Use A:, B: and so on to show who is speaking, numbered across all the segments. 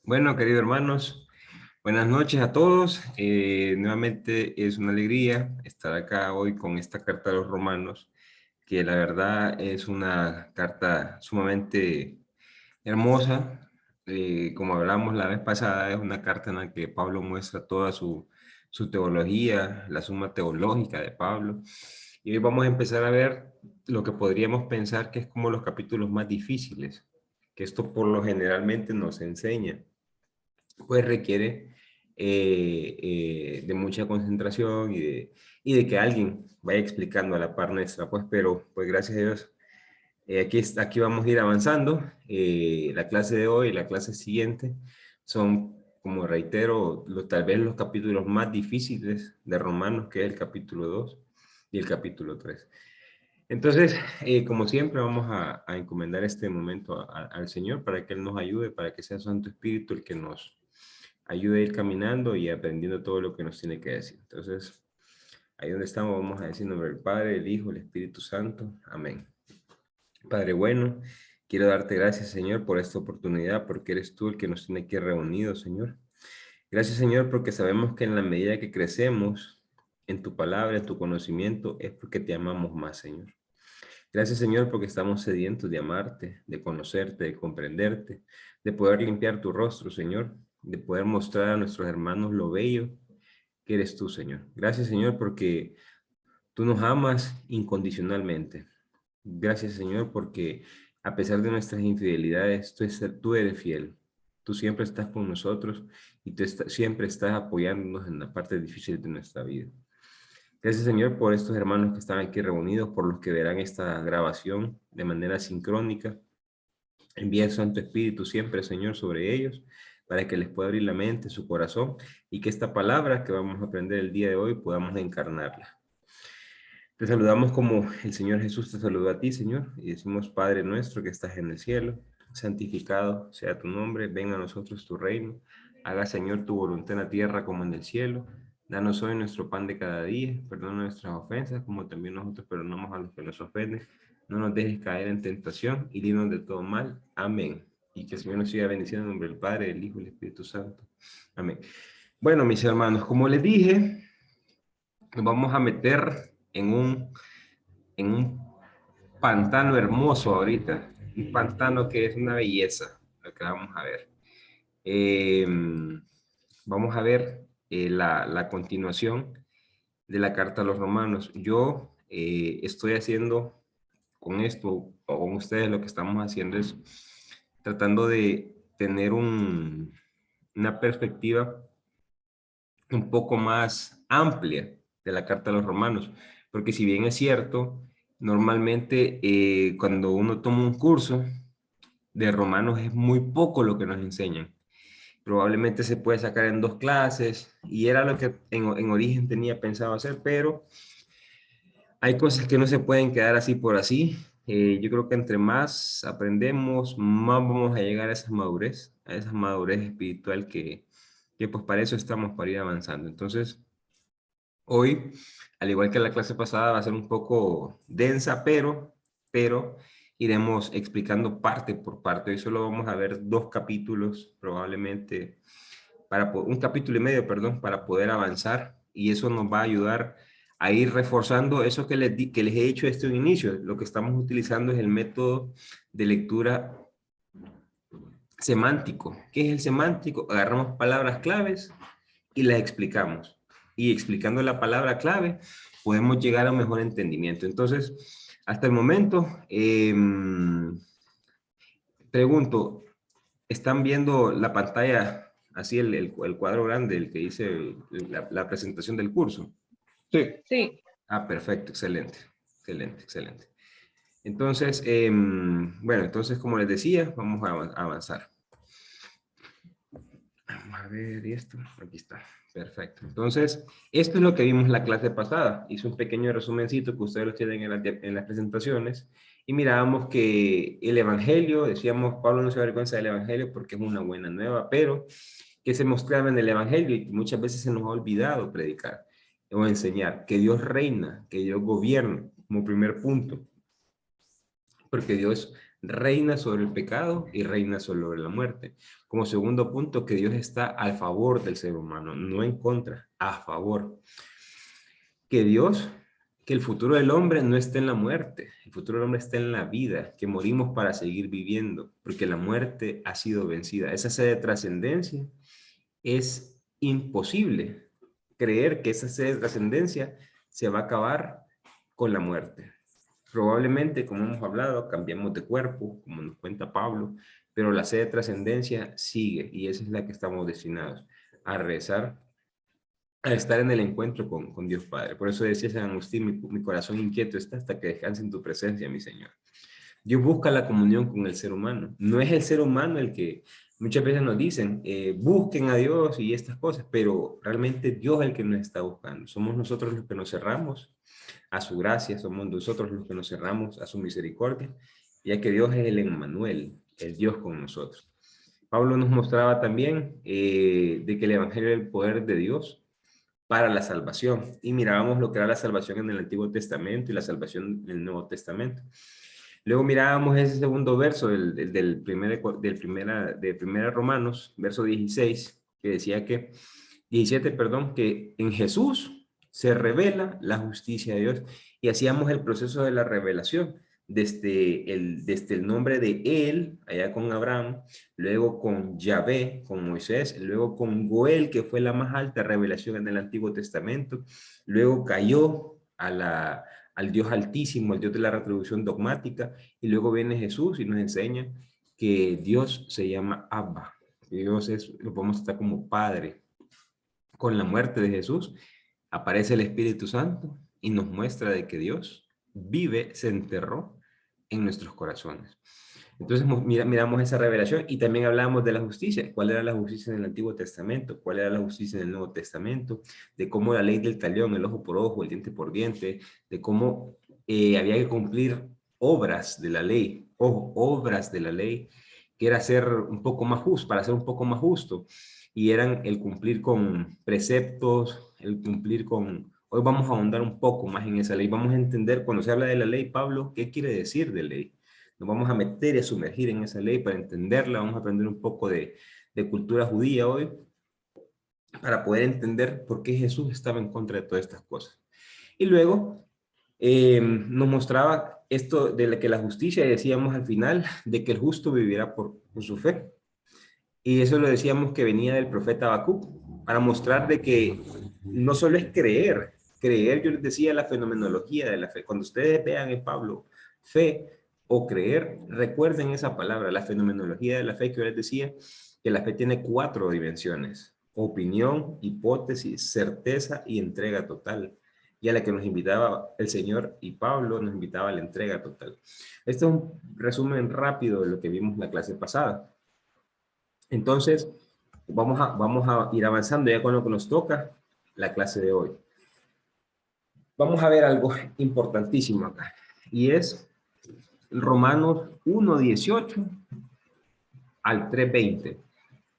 A: Bueno, queridos hermanos, buenas noches a todos. Nuevamente es una alegría estar acá hoy con esta carta a los romanos, que la verdad es una carta sumamente hermosa. Como hablamos la vez pasada, es una carta en la que Pablo muestra toda su teología, la suma teológica de Pablo. Y hoy vamos a empezar a ver lo que podríamos pensar que es como los capítulos más difíciles, que esto por lo generalmente nos enseña pues requiere de mucha concentración y de que alguien vaya explicando a la par nuestra, pues, pero pues gracias a Dios, aquí vamos a ir avanzando. La clase de hoy y la clase siguiente son, como reitero, tal vez los capítulos más difíciles de Romanos, que es el capítulo 2 y el capítulo 3. Entonces, como siempre, vamos a encomendar este momento al Señor para que Él nos ayude, para que sea Santo Espíritu el que nos ayude a ir caminando y aprendiendo todo lo que nos tiene que decir. Entonces, ahí donde estamos, vamos a decir en nombre del Padre, del Hijo, del Espíritu Santo. Amén. Padre bueno, quiero darte gracias, Señor, por esta oportunidad, porque eres tú el que nos tiene aquí reunidos, Señor. Gracias, Señor, porque sabemos que en la medida que crecemos en tu palabra, en tu conocimiento, es porque te amamos más, Señor. Gracias, Señor, porque estamos sedientos de amarte, de conocerte, de comprenderte, de poder limpiar tu rostro, Señor, de poder mostrar a nuestros hermanos lo bello que eres tú, Señor. Gracias, Señor, porque tú nos amas incondicionalmente. Gracias, Señor, porque a pesar de nuestras infidelidades, tú eres fiel. Tú siempre estás con nosotros y siempre estás apoyándonos en la parte difícil de nuestra vida. Gracias, Señor, por estos hermanos que están aquí reunidos, por los que verán esta grabación de manera sincrónica. Envía el Santo Espíritu siempre, Señor, sobre ellos, para que les pueda abrir la mente, su corazón, y que esta palabra que vamos a aprender el día de hoy podamos encarnarla. Te saludamos como el Señor Jesús te saludó a ti, Señor, y decimos, Padre nuestro que estás en el cielo, santificado sea tu nombre, venga a nosotros tu reino, haga, Señor, tu voluntad en la tierra como en el cielo. Danos hoy nuestro pan de cada día, perdona nuestras ofensas, como también nosotros perdonamos a los que nos ofenden. No nos dejes caer en tentación y líbranos de todo mal. Amén. Y que el Señor nos siga bendiciendo en nombre del Padre, del Hijo y del Espíritu Santo. Amén. Bueno, mis hermanos, como les dije, nos vamos a meter en un pantano hermoso ahorita. Un pantano que es una belleza, lo que vamos a ver. Eh, Vamos a ver la continuación de la carta a los romanos. Yo estoy haciendo con esto, o con ustedes, lo que estamos haciendo es tratando de tener una perspectiva un poco más amplia de la carta a los romanos, porque si bien es cierto, normalmente cuando uno toma un curso de romanos es muy poco lo que nos enseñan. Probablemente se puede sacar en 2 clases y era lo que en origen tenía pensado hacer, pero hay cosas que no se pueden quedar así por así. Yo creo que entre más aprendemos, más vamos a llegar a esa madurez espiritual que pues para eso estamos, para ir avanzando. Entonces, hoy, al igual que la clase pasada, va a ser un poco densa, pero iremos explicando parte por parte. Hoy solo vamos a ver 2 capítulos, probablemente, un capítulo y medio, perdón, para poder avanzar. Y eso nos va a ayudar a ir reforzando eso que les he dicho desde un inicio. Lo que estamos utilizando es el método de lectura semántico. ¿Qué es el semántico? Agarramos palabras claves y las explicamos. Y explicando la palabra clave, podemos llegar a un mejor entendimiento. Entonces, hasta el momento, pregunto, ¿están viendo la pantalla, así el cuadro grande, el que dice la presentación del curso?
B: Sí.
C: Sí.
A: Ah, perfecto, excelente, excelente, excelente. Entonces, bueno, entonces como les decía, vamos a avanzar. Vamos a ver, ¿y esto? Aquí está. Perfecto. Entonces, esto es lo que vimos en la clase pasada. Hice un pequeño resumencito que ustedes lo tienen en las presentaciones. Y mirábamos que el Evangelio, decíamos, Pablo no se avergüenza del Evangelio porque es una buena nueva, pero que se mostraba en el Evangelio y muchas veces se nos ha olvidado predicar o enseñar que Dios reina, que Dios gobierna, como primer punto. Porque Dios reina sobre el pecado y reina sobre la muerte. Como segundo punto, que Dios está a favor del ser humano, no en contra, a favor. Que Dios, que el futuro del hombre no está en la muerte, el futuro del hombre está en la vida, que morimos para seguir viviendo, porque la muerte ha sido vencida. Esa sed de trascendencia es imposible creer que esa sed de trascendencia se va a acabar con la muerte. Probablemente, como hemos hablado, cambiamos de cuerpo, como nos cuenta Pablo, pero la sed de trascendencia sigue y esa es la que estamos destinados a rezar, a estar en el encuentro con Dios Padre. Por eso decía San Agustín, mi corazón inquieto está hasta que descanse en tu presencia, mi Señor. Dios busca la comunión con el ser humano. No es el ser humano el que muchas veces nos dicen, busquen a Dios y estas cosas, pero realmente Dios es el que nos está buscando. Somos nosotros los que nos cerramos a su gracia, somos nosotros los que nos cerramos a su misericordia, ya que Dios es el Emmanuel, el Dios con nosotros. Pablo nos mostraba también de que el Evangelio es el poder de Dios para la salvación. Y mirábamos lo que era la salvación en el Antiguo Testamento y la salvación en el Nuevo Testamento. Luego mirábamos ese segundo verso de primera Romanos, verso 16, que decía que, 17, perdón, que en Jesús se revela la justicia de Dios. Y hacíamos el proceso de la revelación desde el nombre de Él, allá con Abraham, luego con Yahvé, con Moisés, luego con Goel, que fue la más alta revelación en el Antiguo Testamento, luego cayó al Dios altísimo, al Dios de la retribución dogmática, y luego viene Jesús y nos enseña que Dios se llama Abba, que Dios lo podemos estar como Padre. Con la muerte de Jesús aparece el Espíritu Santo y nos muestra de que Dios vive, se enterró en nuestros corazones. Entonces miramos esa revelación y también hablábamos de la justicia. ¿Cuál era la justicia en el Antiguo Testamento? ¿Cuál era la justicia en el Nuevo Testamento? De cómo la ley del talión, el ojo por ojo, el diente por diente, de cómo había que cumplir obras de la ley, obras de la ley, que era ser un poco más justo, para ser un poco más justo. Y eran el cumplir con preceptos, el cumplir con... Hoy vamos a ahondar un poco más en esa ley. Vamos a entender, cuando se habla de la ley, Pablo, ¿qué quiere decir de ley? Nos vamos a meter y a sumergir en esa ley para entenderla. Vamos a aprender un poco de cultura judía hoy para poder entender por qué Jesús estaba en contra de todas estas cosas. Y luego nos mostraba esto de que la justicia, decíamos al final, de que el justo vivirá por su fe. Y eso lo decíamos que venía del profeta Habacuc, para mostrar de que no solo es creer, yo les decía la fenomenología de la fe. Cuando ustedes vean en Pablo fe o creer, recuerden esa palabra, la fenomenología de la fe, que yo les decía que la fe tiene 4 dimensiones: opinión, hipótesis, certeza y entrega total. Y a la que nos invitaba el Señor y Pablo nos invitaba a la entrega total. Este es un resumen rápido de lo que vimos en la clase pasada. Entonces, vamos a ir avanzando ya con lo que nos toca la clase de hoy. Vamos a ver algo importantísimo acá, y es Romanos 1:18 al 3:20.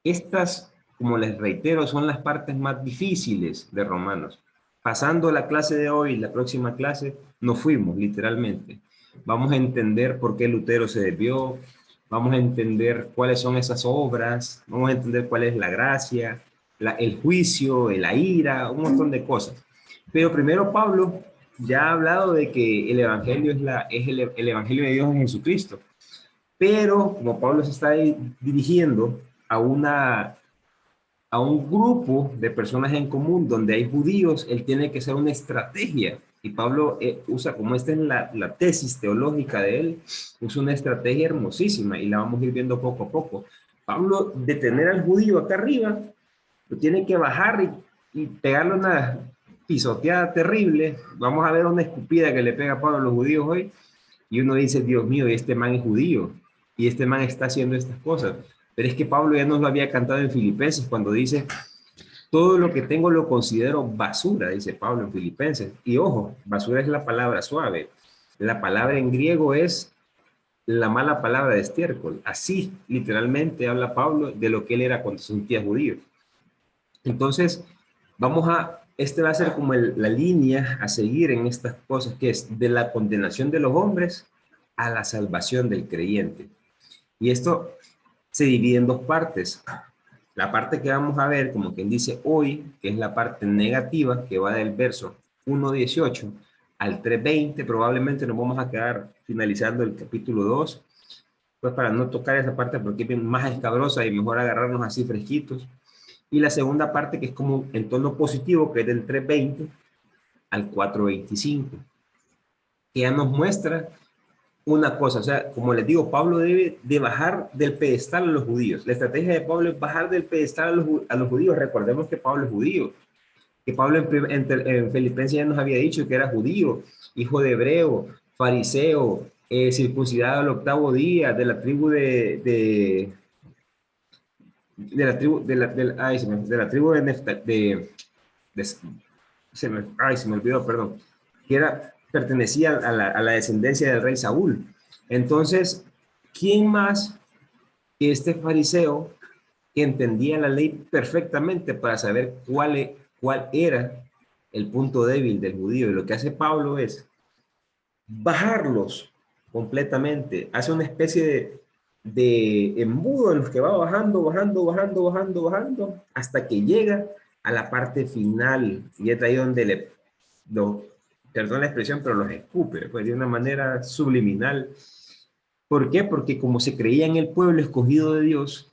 A: Estas, como les reitero, son las partes más difíciles de Romanos. Pasando la clase de hoy, la próxima clase, nos fuimos, literalmente. Vamos a entender por qué Lutero se desvió, vamos a entender cuáles son esas obras, vamos a entender cuál es la gracia, el juicio, la ira, un montón de cosas. Pero primero Pablo ya ha hablado de que el Evangelio es el Evangelio de Dios en Jesucristo. Pero como Pablo se está dirigiendo a un grupo de personas en común donde hay judíos, él tiene que hacer una estrategia. Y Pablo usa, como esta es la tesis teológica de él, usa una estrategia hermosísima y la vamos a ir viendo poco a poco. Pablo, de tener al judío acá arriba, lo tiene que bajar y pegarle una pisoteada terrible. Vamos a ver una escupida que le pega a Pablo a los judíos hoy. Y uno dice, Dios mío, este man es judío y este man está haciendo estas cosas. Pero es que Pablo ya nos lo había cantado en Filipenses cuando dice, todo lo que tengo lo considero basura, dice Pablo en Filipenses. Y ojo, basura es la palabra suave. La palabra en griego es la mala palabra de estiércol. Así literalmente habla Pablo de lo que él era cuando se sentía judío. Entonces, este va a ser como la línea a seguir en estas cosas, que es de la condenación de los hombres a la salvación del creyente. Y esto se divide en dos partes. La parte que vamos a ver, como quien dice hoy, que es la parte negativa, que va del verso 1.18 al 3.20, probablemente nos vamos a quedar finalizando el capítulo 2, pues para no tocar esa parte porque es más escabrosa y mejor agarrarnos así fresquitos. Y la segunda parte que es como en tono positivo, que es del 3.20 al 4.25, que ya nos muestra una cosa, o sea, como les digo, Pablo debe de bajar del pedestal a los judíos. La estrategia de Pablo es bajar del pedestal a los judíos. Recordemos que Pablo es judío, que Pablo en Filipenses ya nos había dicho que era judío, hijo de hebreo, fariseo, circuncidado al 8.º día, de la tribu de la tribu de la tribu de Neftalí, se me olvidó, perdón, que pertenecía a la descendencia del rey Saúl. Entonces, ¿quién más que este fariseo que entendía la ley perfectamente para saber cuál era el punto débil del judío? Y lo que hace Pablo es bajarlos completamente, hace una especie de embudo en los que va bajando, hasta que llega a la parte final, y es ahí donde perdón la expresión, pero los escupe, pues de una manera subliminal. ¿Por qué? Porque como se creía en el pueblo escogido de Dios,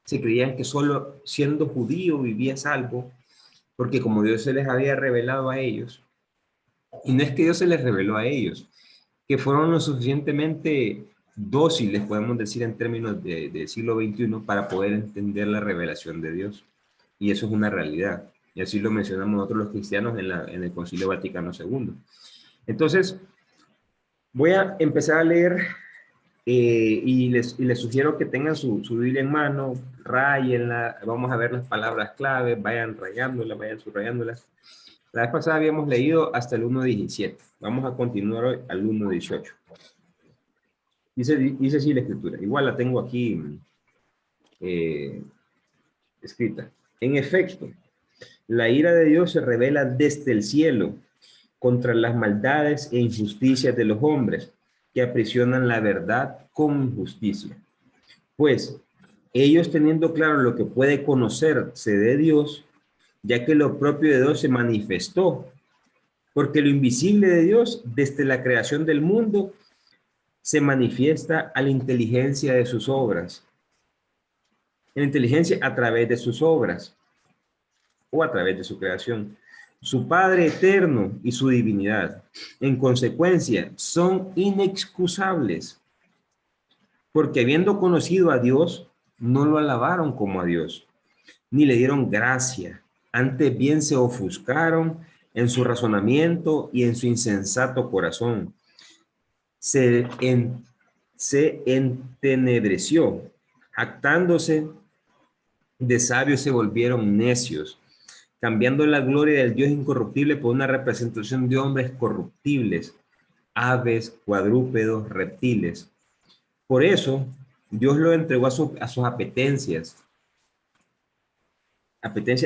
A: se creían que solo siendo judío vivía salvo, porque como Dios se les había revelado a ellos, y no es que Dios se les reveló a ellos, que fueron lo suficientemente dóciles, podemos decir en términos de siglo XXI, para poder entender la revelación de Dios. Y eso es una realidad. Y así lo mencionamos nosotros los cristianos en el Concilio Vaticano II. Entonces, voy a empezar a leer y les sugiero que tengan su Biblia en mano, rayenla, vamos a ver las palabras clave, vayan rayándolas, vayan subrayándolas. La vez pasada habíamos leído hasta el 1.17. Vamos a continuar hoy al 1.18. Dice así la escritura. Igual la tengo aquí escrita. En efecto, la ira de Dios se revela desde el cielo contra las maldades e injusticias de los hombres que aprisionan la verdad con injusticia. Pues ellos teniendo claro lo que puede conocerse de Dios, ya que lo propio de Dios se manifestó, porque lo invisible de Dios desde la creación del mundo se manifiesta a la inteligencia de sus obras. La inteligencia a través de sus obras o a través de su creación. Su Padre eterno y su divinidad, en consecuencia, son inexcusables, porque habiendo conocido a Dios, no lo alabaron como a Dios, ni le dieron gracia. Antes bien se ofuscaron en su razonamiento y en su insensato corazón. Se entenebreció, jactándose de sabios se volvieron necios, cambiando la gloria del Dios incorruptible por una representación de hombres corruptibles, aves, cuadrúpedos, reptiles. Por eso, Dios lo entregó a sus apetencias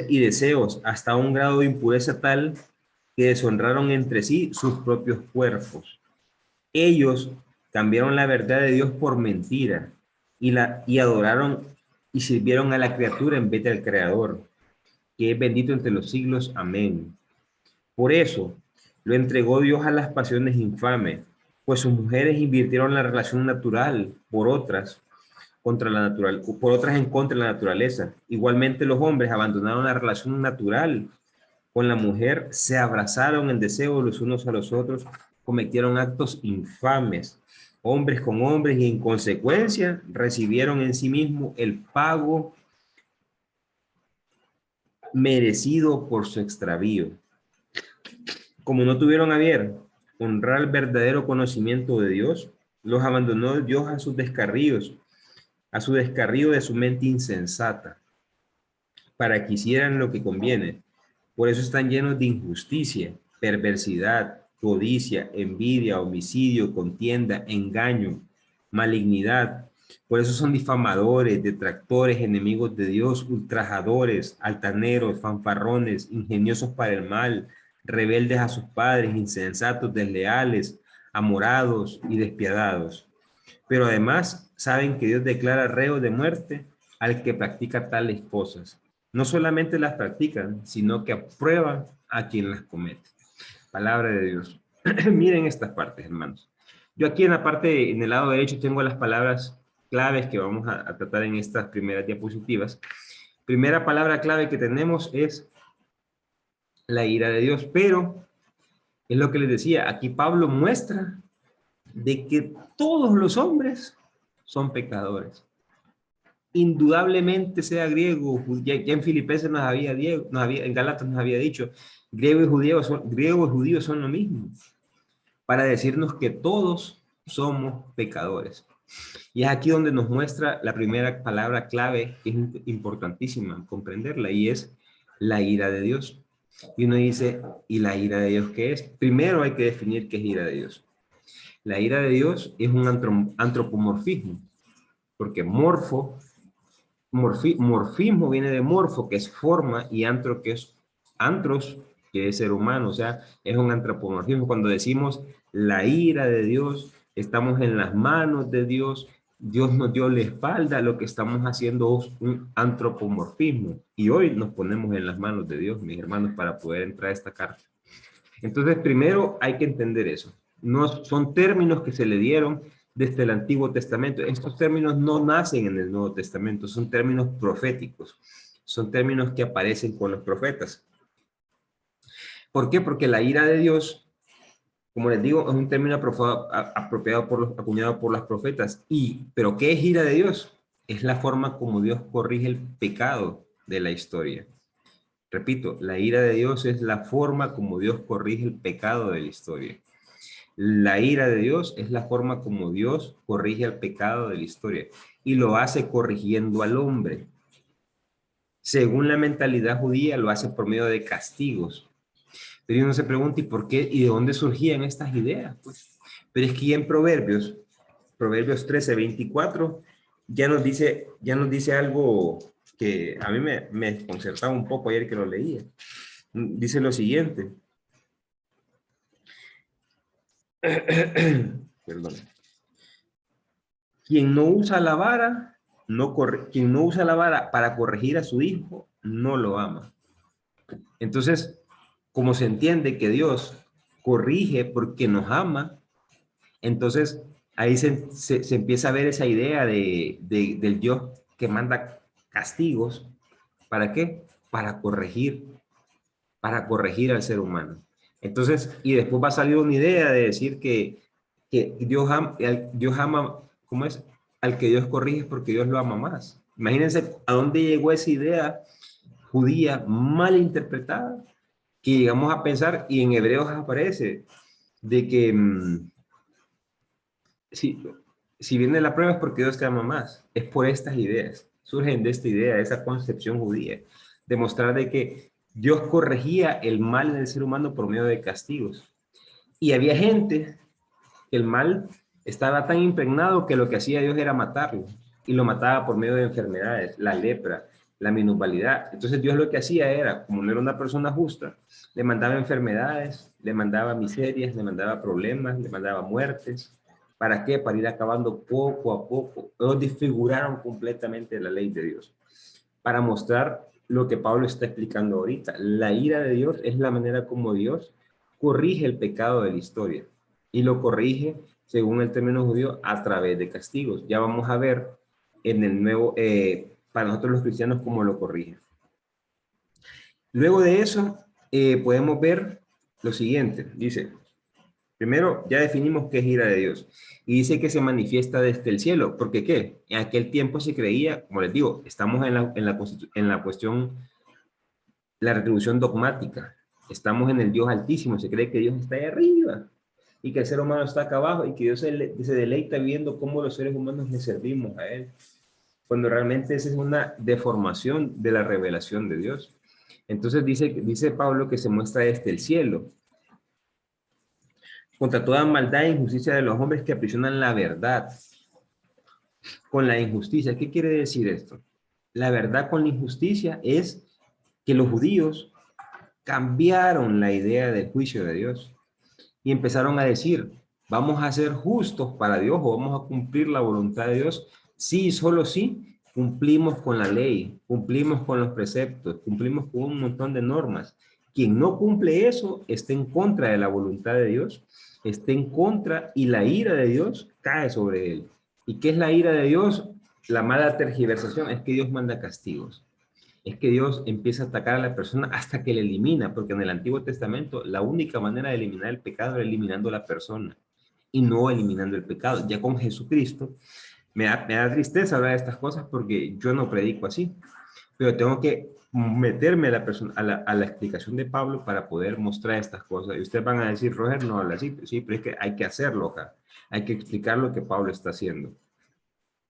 A: y deseos, hasta un grado de impureza tal que deshonraron entre sí sus propios cuerpos. Ellos cambiaron la verdad de Dios por mentira y adoraron y sirvieron a la criatura en vez del Creador, que es bendito entre los siglos. Amén. Por eso lo entregó Dios a las pasiones infames, pues sus mujeres invirtieron la relación natural por otras en contra de la naturaleza. Igualmente los hombres abandonaron la relación natural con la mujer, se abrazaron en deseo los unos a los otros, cometieron actos infames, hombres con hombres, y en consecuencia recibieron en sí mismo el pago merecido por su extravío. Como no tuvieron a bien honrar el verdadero conocimiento de Dios, los abandonó Dios a sus descarríos, a su descarrío de su mente insensata, para que hicieran lo que conviene. Por eso están llenos de injusticia, perversidad, codicia, envidia, homicidio, contienda, engaño, malignidad. Por eso son difamadores, detractores, enemigos de Dios, ultrajadores, altaneros, fanfarrones, ingeniosos para el mal, rebeldes a sus padres, insensatos, desleales, amorados y despiadados. Pero además saben que Dios declara reo de muerte al que practica tales cosas. No solamente las practican, sino que aprueban a quien las comete. Palabra de Dios. Miren estas partes, hermanos. Yo aquí en la parte, en el lado derecho, tengo las palabras claves que vamos a tratar en estas primeras diapositivas. Primera palabra clave que tenemos es la ira de Dios, pero es lo que les decía, aquí Pablo muestra de que todos los hombres son pecadores. Indudablemente sea griego, ya en Filipenses en Gálatas nos había dicho, griego y judío son lo mismo, para decirnos que todos somos pecadores. Y es aquí donde nos muestra la primera palabra clave, que es importantísima comprenderla, y es la ira de Dios. Y uno dice, ¿y la ira de Dios qué es? Primero hay que definir qué es ira de Dios. La ira de Dios es un antropomorfismo, porque morfismo viene de morfo, que es forma, y antro, que es antros, que es ser humano, o sea, es un antropomorfismo. Cuando decimos la ira de Dios, estamos en las manos de Dios, Dios nos dio la espalda, lo que estamos haciendo es un antropomorfismo. Y hoy nos ponemos en las manos de Dios, mis hermanos, para poder entrar a esta carta. Entonces, primero hay que entender eso. No son términos que se le dieron desde el Antiguo Testamento. Estos términos no nacen en el Nuevo Testamento, son términos proféticos. Son términos que aparecen con los profetas. ¿Por qué? Porque la ira de Dios, como les digo, es un término acuñado por los profetas. ¿Pero qué es ira de Dios? Es la forma como Dios corrige el pecado de la historia. Repito, la ira de Dios es la forma como Dios corrige el pecado de la historia. La ira de Dios es la forma como Dios corrige el pecado de la historia y lo hace corrigiendo al hombre. Según la mentalidad judía, lo hace por medio de castigos. Pero uno se pregunta, ¿y por qué? ¿Y de dónde surgían estas ideas? Pues, pero es que ya en Proverbios 13:24, ya nos dice algo que a mí me desconcertaba un poco ayer que lo leía. Dice lo siguiente. Perdón. Quien no usa la vara, quien no usa la vara para corregir a su hijo, no lo ama. Entonces, como se entiende que Dios corrige porque nos ama, entonces ahí se empieza a ver esa idea del Dios que manda castigos. ¿Para qué? Para corregir al ser humano. Entonces, y después va a salir una idea de decir que Dios ama, ¿cómo es? Al que Dios corrige porque Dios lo ama más. Imagínense a dónde llegó esa idea judía mal interpretada, que llegamos a pensar, y en Hebreos aparece, de que si viene la prueba es porque Dios te ama más. Es por estas ideas, surgen de esta idea, de esa concepción judía, demostrar de que Dios corregía el mal en el ser humano por medio de castigos. Y había gente que el mal estaba tan impregnado que lo que hacía Dios era matarlo. Y lo mataba por medio de enfermedades, la lepra, la minusvalidad. Entonces Dios lo que hacía era, como no era una persona justa, le mandaba enfermedades, le mandaba miserias, le mandaba problemas, le mandaba muertes. ¿Para qué? Para ir acabando poco a poco. Ellos desfiguraron completamente la ley de Dios. Para mostrar lo que Pablo está explicando ahorita. La ira de Dios es la manera como Dios corrige el pecado de la historia. Y lo corrige, según el término judío, a través de castigos. Ya vamos a ver en el nuevo, para nosotros los cristianos, cómo lo corrige. Luego de eso, podemos ver lo siguiente. Dice, primero, ya definimos qué es ira de Dios. Y dice que se manifiesta desde el cielo. ¿Porque qué? En aquel tiempo se creía, como les digo, estamos en la cuestión, la retribución dogmática. Estamos en el Dios altísimo. Se cree que Dios está ahí arriba y que el ser humano está acá abajo y que Dios se deleita viendo cómo los seres humanos le servimos a Él. Cuando realmente esa es una deformación de la revelación de Dios. Entonces dice Pablo que se muestra desde el cielo, contra toda maldad e injusticia de los hombres que aprisionan la verdad con la injusticia. ¿Qué quiere decir esto? La verdad con la injusticia es que los judíos cambiaron la idea del juicio de Dios y empezaron a decir, ¿Vamos a ser justos para Dios o vamos a cumplir la voluntad de Dios? Sí, solo sí, cumplimos con la ley, cumplimos con los preceptos, cumplimos con un montón de normas. Quien no cumple eso está en contra de la voluntad de Dios, está en contra y la ira de Dios cae sobre él. ¿Y qué es la ira de Dios? La mala tergiversación es que Dios manda castigos. Es que Dios empieza a atacar a la persona hasta que le elimina, porque en el Antiguo Testamento la única manera de eliminar el pecado era eliminando a la persona y no eliminando el pecado. Ya con Jesucristo, me da tristeza hablar de estas cosas porque yo no predico así, pero tengo que meterme a la, persona, a la explicación de Pablo para poder mostrar estas cosas. Y ustedes van a decir, Roger, no habla así. Sí, pero es que hay que hacerlo acá. Hay que explicar lo que Pablo está haciendo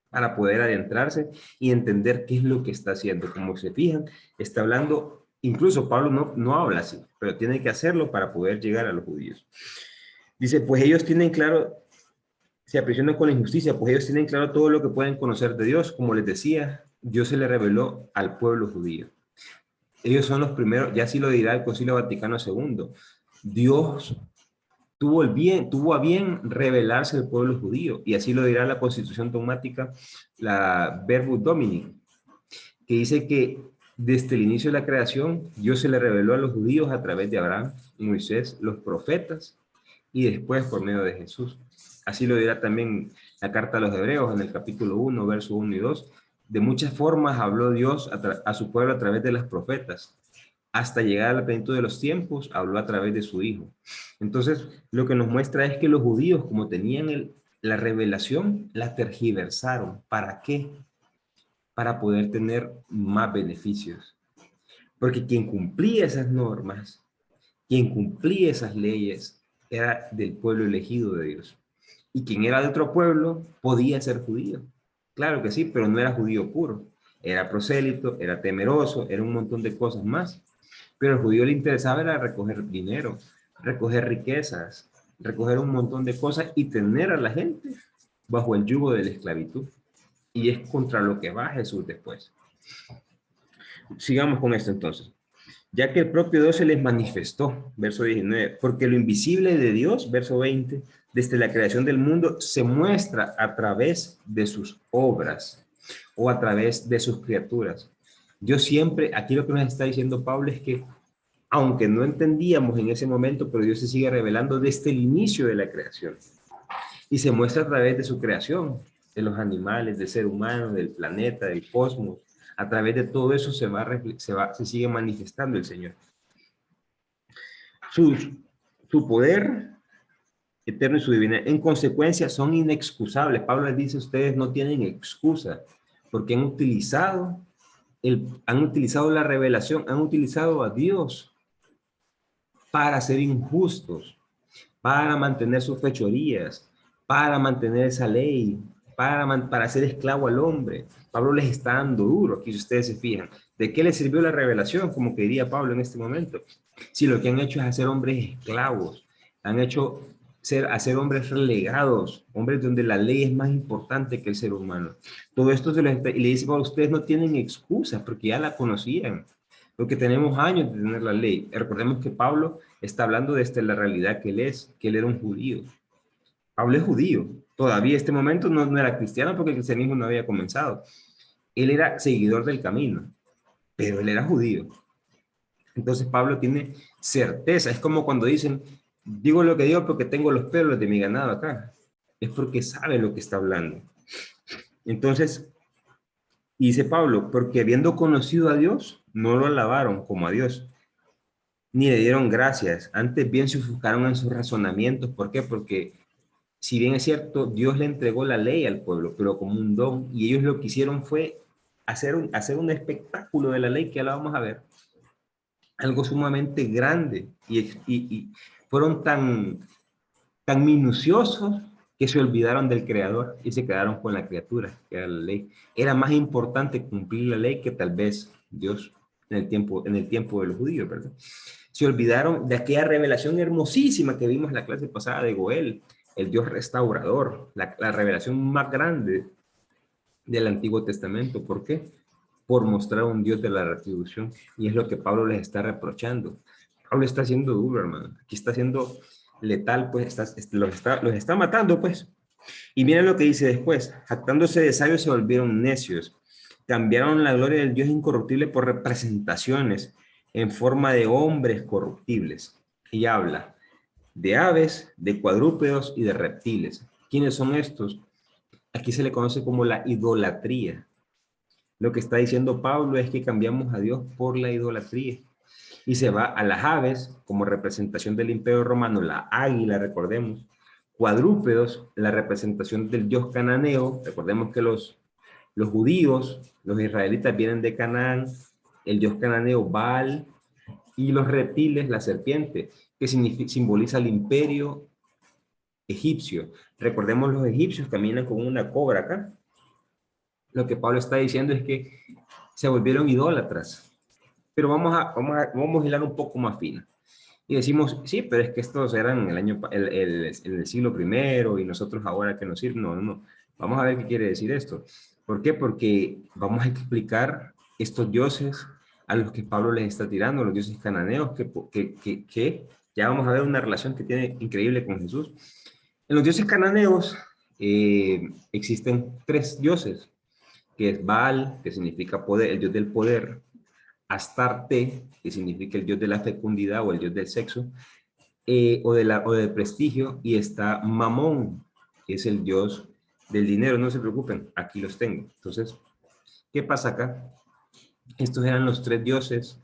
A: para poder adentrarse y entender qué es lo que está haciendo. Como se fijan, está hablando, incluso Pablo no habla así, pero tiene que hacerlo para poder llegar a los judíos. Dice, pues ellos tienen claro, se aprisionan con la injusticia, pues ellos tienen claro todo lo que pueden conocer de Dios. Como les decía, Dios se le reveló al pueblo judío. Ellos son los primeros, ya así lo dirá el Concilio Vaticano II. Dios tuvo a bien revelarse al pueblo judío, y así lo dirá la Constitución dogmática, la Verbum Domini, que dice que desde el inicio de la creación, Dios se le reveló a los judíos a través de Abraham, Moisés, los profetas, y después por medio de Jesús. Así lo dirá también la carta a los Hebreos en el capítulo 1, verso 1 y 2. De muchas formas habló Dios a su pueblo a través de los profetas. Hasta llegar a la plenitud de los tiempos, habló a través de su Hijo. Entonces, lo que nos muestra es que los judíos, como tenían la revelación, la tergiversaron. ¿Para qué? Para poder tener más beneficios. Porque quien cumplía esas normas, quien cumplía esas leyes, era del pueblo elegido de Dios. Y quien era de otro pueblo podía ser judío. Claro que sí, pero no era judío puro. Era prosélito, era temeroso, era un montón de cosas más. Pero al judío le interesaba era recoger dinero, recoger riquezas, recoger un montón de cosas y tener a la gente bajo el yugo de la esclavitud. Y es contra lo que va Jesús después. Sigamos con esto entonces. Ya que el propio Dios se les manifestó, verso 19, porque lo invisible de Dios, verso 20, desde la creación del mundo se muestra a través de sus obras o a través de sus criaturas. Dios siempre, aquí lo que nos está diciendo Pablo es que, aunque no entendíamos en ese momento, pero Dios se sigue revelando desde el inicio de la creación y se muestra a través de su creación, de los animales, del ser humano, del planeta, del cosmos. A través de todo eso se sigue manifestando el Señor. Su poder eterno y su divinidad, en consecuencia, son inexcusables. Pablo les dice, ustedes no tienen excusa, porque han utilizado la revelación, han utilizado a Dios para ser injustos, para mantener sus fechorías, para mantener esa ley, para hacer esclavo al hombre. Pablo les está dando duro, aquí si ustedes se fijan. ¿De qué les sirvió la revelación? Como que diría Pablo en este momento. Si lo que han hecho es hacer hombres esclavos, han hecho hacer hombres relegados, hombres donde la ley es más importante que el ser humano. Todo esto y le dice, Pablo, ustedes no tienen excusas porque ya la conocían, porque tenemos años de tener la ley. Recordemos que Pablo está hablando desde la realidad que él es, que él era un judío. Pablo es judío. Todavía en este momento no era cristiano porque el cristianismo no había comenzado. Él era seguidor del camino, pero él era judío. Entonces Pablo tiene certeza. Es como cuando dicen, digo lo que digo porque tengo los pelos de mi ganado acá. Es porque sabe lo que está hablando. Entonces, dice Pablo, porque habiendo conocido a Dios, no lo alabaron como a Dios, ni le dieron gracias. Antes bien se ofuscaron en sus razonamientos. ¿Por qué? Porque si bien es cierto, Dios le entregó la ley al pueblo, pero como un don, y ellos lo que hicieron fue hacer un espectáculo de la ley, que ahora vamos a ver, algo sumamente grande, y fueron tan minuciosos que se olvidaron del Creador y se quedaron con la criatura, que era la ley. Era más importante cumplir la ley que tal vez Dios en el tiempo de los judíos, ¿verdad? Se olvidaron de aquella revelación hermosísima que vimos en la clase pasada de Goel, el Dios restaurador, la revelación más grande del Antiguo Testamento. ¿Por qué? Por mostrar un Dios de la retribución. Y es lo que Pablo les está reprochando. Pablo está haciendo duro, hermano. Aquí está haciendo letal, pues los está matando, pues. Y miren lo que dice después, jactándose de sabios se volvieron necios, cambiaron la gloria del Dios incorruptible por representaciones en forma de hombres corruptibles. Y habla de aves, de cuadrúpedos y de reptiles. ¿Quiénes son estos? Aquí se le conoce como la idolatría. Lo que está diciendo Pablo es que cambiamos a Dios por la idolatría. Y se va a las aves como representación del Imperio Romano, la águila, recordemos, cuadrúpedos, la representación del dios cananeo, recordemos que los judíos, los israelitas vienen de Canaán, el dios cananeo Baal, y los reptiles, la serpiente, que simboliza el imperio egipcio. Recordemos, los egipcios caminan con una cobra acá. Lo que Pablo está diciendo es que se volvieron idólatras. Pero vamos a hilar un poco más fino. Y decimos, sí, pero es que estos eran en el siglo primero y nosotros ahora que nos sirven. No, no, no. Vamos a ver qué quiere decir esto. ¿Por qué? Porque vamos a explicar estos dioses a los que Pablo les está tirando, los dioses cananeos, que ya vamos a ver una relación que tiene increíble con Jesús. En los dioses cananeos existen tres dioses, que es Baal, que significa poder, el dios del poder, Astarte, que significa el dios de la fecundidad o el dios del sexo, o del prestigio, y está Mamón, que es el dios del dinero. No se preocupen, aquí los tengo. Entonces, ¿qué pasa acá? Estos eran los tres dioses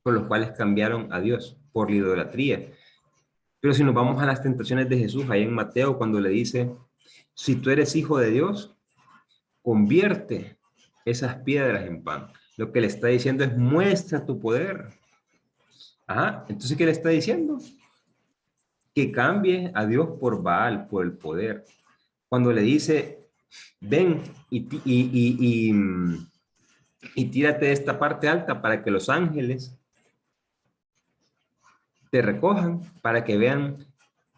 A: por los cuales cambiaron a Dios, por la idolatría. Pero si nos vamos a las tentaciones de Jesús, ahí en Mateo, cuando le dice, si tú eres hijo de Dios, convierte esas piedras en pan. Lo que le está diciendo es, muestra tu poder. Ajá, entonces, ¿qué le está diciendo? Que cambie a Dios por Baal, por el poder. Cuando le dice, ven y tírate de esta parte alta para que los ángeles te recojan, para que vean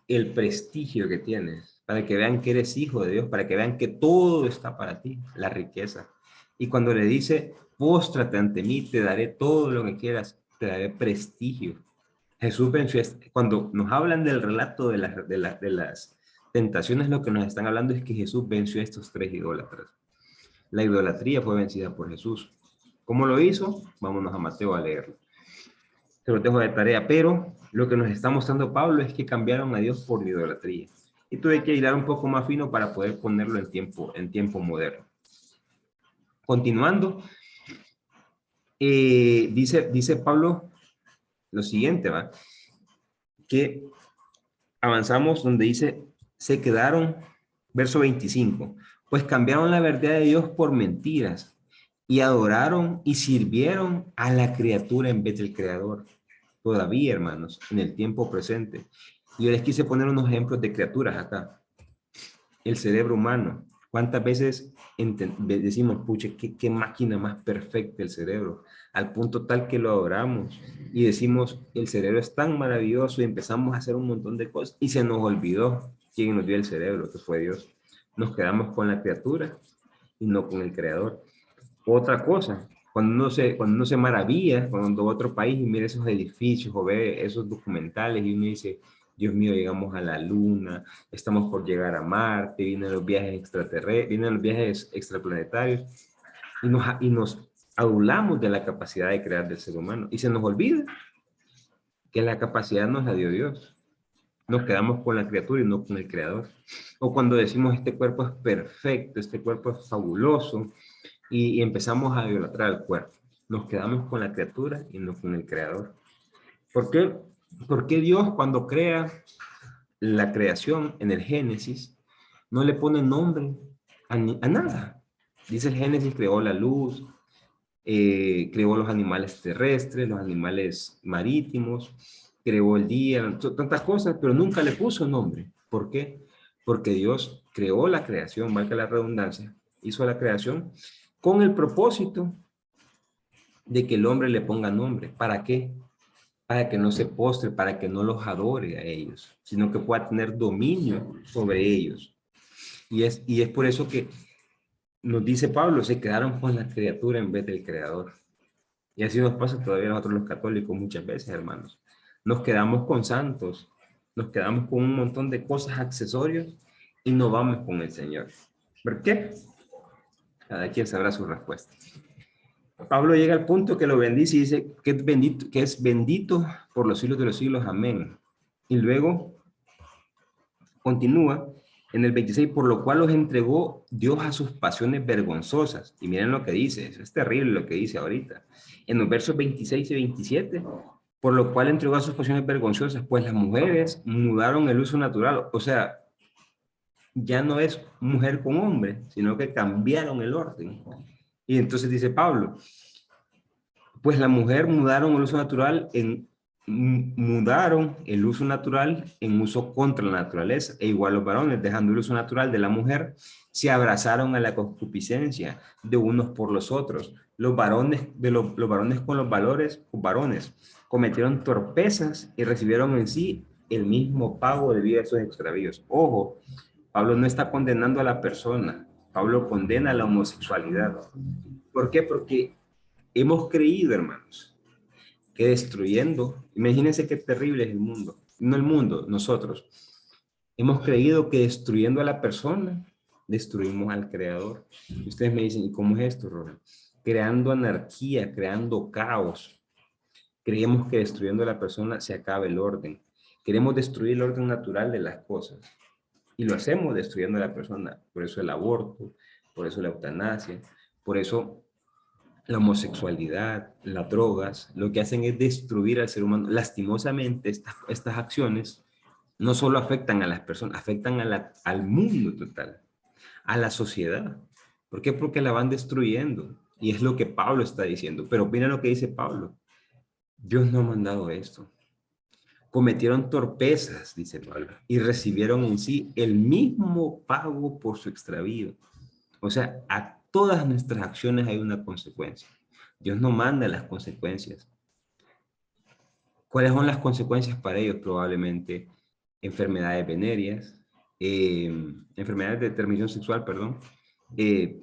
A: el prestigio que tienes, para que vean que eres hijo de Dios, para que vean que todo está para ti, la riqueza. Y cuando le dice, póstrate ante mí, te daré todo lo que quieras, te daré prestigio. Jesús venció, cuando nos hablan del relato de las tentaciones, lo que nos están hablando es que Jesús venció a estos tres idólatras. La idolatría fue vencida por Jesús. ¿Cómo lo hizo? Vámonos a Mateo a leerlo. Se lo dejo de tarea, pero lo que nos está mostrando Pablo es que cambiaron a Dios por la idolatría. Y tuve que hilar un poco más fino para poder ponerlo en tiempo moderno. Continuando, dice Pablo lo siguiente, ¿va? Que avanzamos donde dice, se quedaron, verso 25, pues cambiaron la verdad de Dios por mentiras y adoraron y sirvieron a la criatura en vez del creador. Todavía, hermanos, en el tiempo presente. Y yo les quise poner unos ejemplos de criaturas acá. El cerebro humano. ¿Cuántas veces decimos, pucha, qué máquina más perfecta el cerebro? Al punto tal que lo adoramos y decimos, el cerebro es tan maravilloso y empezamos a hacer un montón de cosas y se nos olvidó quién nos dio el cerebro, que fue Dios. Nos quedamos con la criatura y no con el creador. Otra cosa, cuando uno se maravilla, cuando va a otro país y mira esos edificios o ve esos documentales y uno dice, Dios mío, llegamos a la luna, estamos por llegar a Marte, vienen los viajes extraterrestres, vienen los viajes extraplanetarios, y nos adulamos de la capacidad de crear del ser humano. Y se nos olvida que la capacidad nos la dio Dios. Nos quedamos con la criatura y no con el creador. O cuando decimos, este cuerpo es perfecto, este cuerpo es fabuloso, y empezamos a idolatrar al cuerpo. Nos quedamos con la criatura y no con el creador. ¿Por qué? Porque Dios, cuando crea la creación en el Génesis, no le pone nombre a nada? Dice el Génesis, creó la luz, creó los animales terrestres, los animales marítimos, creó el día, tantas cosas, pero nunca le puso nombre. ¿Por qué? Porque Dios creó la creación, valga la redundancia, hizo la creación con el propósito de que el hombre le ponga nombre. ¿Para qué? Para que no se postre, para que no los adore a ellos, sino que pueda tener dominio sobre ellos. Y es por eso que nos dice Pablo, se quedaron con la criatura en vez del creador. Y así nos pasa todavía a nosotros los católicos muchas veces, hermanos. Nos quedamos con santos nos quedamos con un montón de cosas, accesorios, y no vamos con el Señor. ¿Por qué? Cada quien sabrá su respuesta. Pablo llega al punto que lo bendice y dice que es bendito por los siglos de los siglos. Amén. Y luego continúa en el 26, por lo cual los entregó Dios a sus pasiones vergonzosas. Y miren lo que dice, eso es terrible lo que dice ahorita. En los versos 26 y 27, por lo cual entregó a sus pasiones vergonzosas, pues las mujeres mudaron el uso natural. O sea, ya no es mujer con hombre, sino que cambiaron el orden. Y entonces dice Pablo, pues la mujer mudaron el uso natural mudaron el uso natural en uso contra la naturaleza, e igual los varones, dejando el uso natural de la mujer, se abrazaron a la concupiscencia de unos por los otros. Los varones, los varones con los varones, cometieron torpezas y recibieron en sí el mismo pago debido a esos extravíos. Ojo, Pablo no está condenando a la persona, Pablo condena a la homosexualidad. ¿Por qué? Porque hemos creído, hermanos, que destruyendo, imagínense qué terrible es el mundo, no el mundo, nosotros, hemos creído que destruyendo a la persona, destruimos al creador. Y ustedes me dicen, ¿y cómo es esto, Robert? Creando anarquía, creando caos. Creemos que destruyendo a la persona se acaba el orden. Queremos destruir el orden natural de las cosas. Y lo hacemos destruyendo a la persona. Por eso el aborto, por eso la eutanasia, por eso la homosexualidad, las drogas, lo que hacen es destruir al ser humano. Lastimosamente, estas acciones no solo afectan a las personas, afectan al mundo total, a la sociedad. ¿Por qué? Porque la van destruyendo. Y es lo que Pablo está diciendo. Pero mira lo que dice Pablo. Dios no ha mandado esto. Cometieron torpezas, dice Pablo, y recibieron en sí el mismo pago por su extravío. O sea, a todas nuestras acciones hay una consecuencia. Dios no manda las consecuencias. ¿Cuáles son las consecuencias para ellos? Probablemente enfermedades venéreas, enfermedades de transmisión sexual, perdón, eh,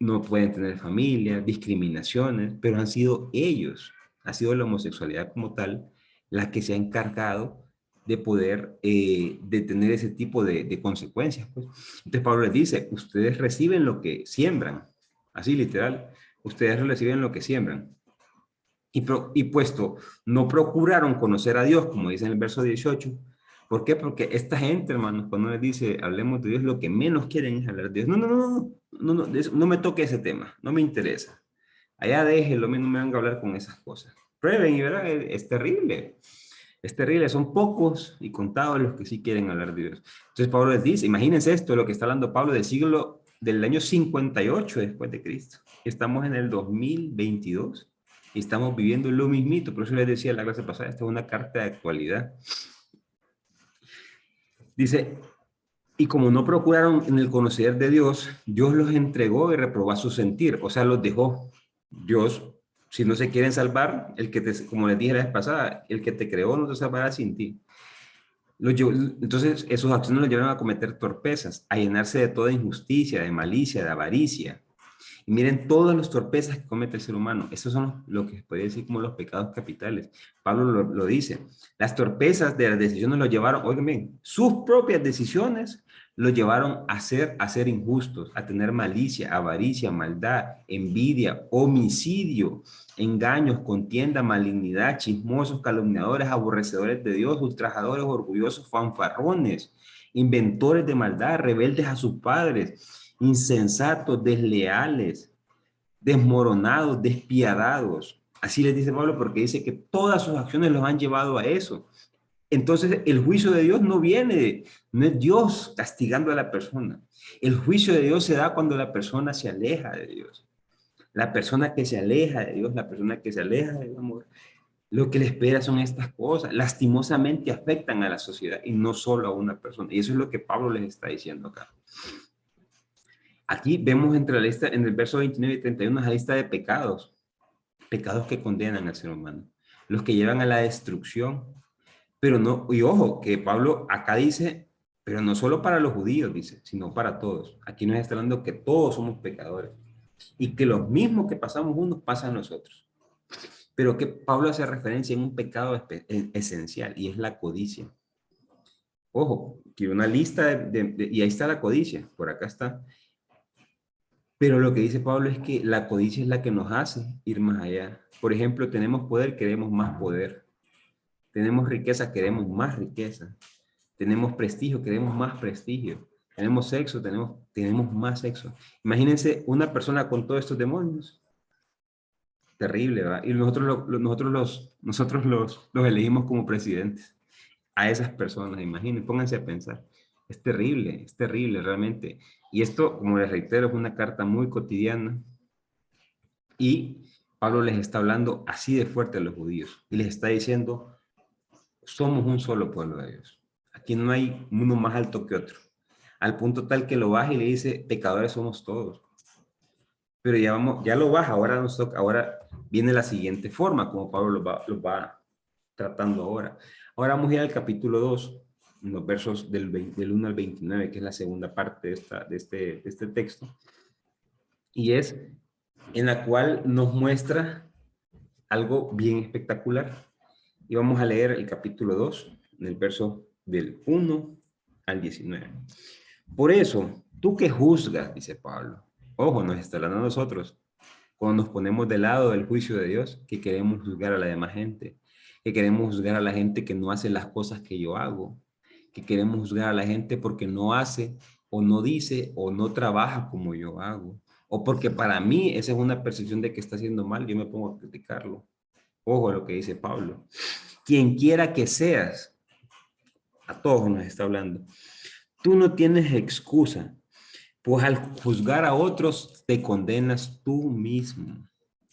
A: no pueden tener familia, discriminaciones, pero han sido ellos, ha sido la homosexualidad como tal, la que se ha encargado de poder de tener ese tipo de consecuencias. Pues. Entonces Pablo les dice, ustedes reciben lo que siembran, así literal, ustedes reciben lo que siembran. Y puesto, no procuraron conocer a Dios, como dice en el verso 18. ¿Por qué? Porque esta gente, hermanos, cuando les dice, hablemos de Dios, lo que menos quieren es hablar de Dios. No me toque ese tema, no me interesa. Allá déjenlo, no me van a hablar con esas cosas. Prueben y verán, es terrible. Es terrible, son pocos y contados los que sí quieren hablar de Dios. Entonces Pablo les dice, imagínense esto, lo que está hablando Pablo del año 58 después de Cristo. Estamos en el 2022 y estamos viviendo lo mismito. Por eso les decía la clase pasada, esta es una carta de actualidad. Dice, y como no procuraron en el conocer de Dios, Dios los entregó y reprobó a su sentir, o sea, los dejó. Dios, si no se quieren salvar, como les dije la vez pasada, el que te creó no te salvará sin ti. Entonces, esos acciones los llevan a cometer torpezas, a llenarse de toda injusticia, de malicia, de avaricia. Y miren todas las torpezas que comete el ser humano. Esos son lo que se puede decir como los pecados capitales. Pablo lo dice. Las torpezas de las decisiones lo llevaron, oigan bien, sus propias decisiones lo llevaron a ser injustos, a tener malicia, avaricia, maldad, envidia, homicidio, engaños, contienda, malignidad, chismosos, calumniadores, aborrecedores de Dios, ultrajadores, orgullosos, fanfarrones, inventores de maldad, rebeldes a sus padres, insensatos, desleales, desmoronados, despiadados. Así les dice Pablo porque dice que todas sus acciones los han llevado a eso. Entonces el juicio de Dios no es Dios castigando a la persona. El juicio de Dios se da cuando la persona se aleja de Dios. La persona que se aleja de Dios, la persona que se aleja del amor, lo que le espera son estas cosas. Lastimosamente afectan a la sociedad y no solo a una persona. Y eso es lo que Pablo les está diciendo acá. Aquí vemos entre la lista, en el verso 29 y 31, la lista de pecados. Pecados que condenan al ser humano. Los que llevan a la destrucción. Pero no, y ojo, que Pablo acá dice, pero no solo para los judíos, dice, sino para todos. Aquí nos está hablando que todos somos pecadores. Y que los mismos que pasamos unos pasan nosotros. Pero que Pablo hace referencia en un pecado esencial y es la codicia. Ojo, quiero una lista y ahí está la codicia, por acá está. Pero lo que dice Pablo es que la codicia es la que nos hace ir más allá. Por ejemplo, tenemos poder, queremos más poder. Tenemos riqueza, queremos más riqueza. Tenemos prestigio, queremos más prestigio. Tenemos sexo, tenemos más sexo. Imagínense una persona con todos estos demonios. Terrible, ¿verdad? Y nosotros los elegimos como presidentes. A esas personas, imaginen, pónganse a pensar. Es terrible realmente. Y esto, como les reitero, es una carta muy cotidiana. Y Pablo les está hablando así de fuerte a los judíos. Y les está diciendo, somos un solo pueblo de Dios. Aquí no hay uno más alto que otro. Al punto tal que lo baja y le dice, pecadores somos todos. Pero ya lo baja, ahora viene la siguiente forma, como Pablo lo va tratando ahora. Ahora vamos a ir al capítulo 2, en los versos del 1 al 29, que es la segunda parte de este texto, y es en la cual nos muestra algo bien espectacular. Y vamos a leer el capítulo 2, en el verso del 1 al 19. Por eso, tú que juzgas, dice Pablo, ojo, nos está hablando a nosotros, cuando nos ponemos del lado del juicio de Dios, que queremos juzgar a la demás gente, que queremos juzgar a la gente que no hace las cosas que yo hago, que queremos juzgar a la gente porque no hace o no dice o no trabaja como yo hago, o porque para mí esa es una percepción de que está haciendo mal, yo me pongo a criticarlo. Ojo a lo que dice Pablo. Quien quiera que seas, a todos nos está hablando, tú no tienes excusa, pues al juzgar a otros te condenas tú mismo.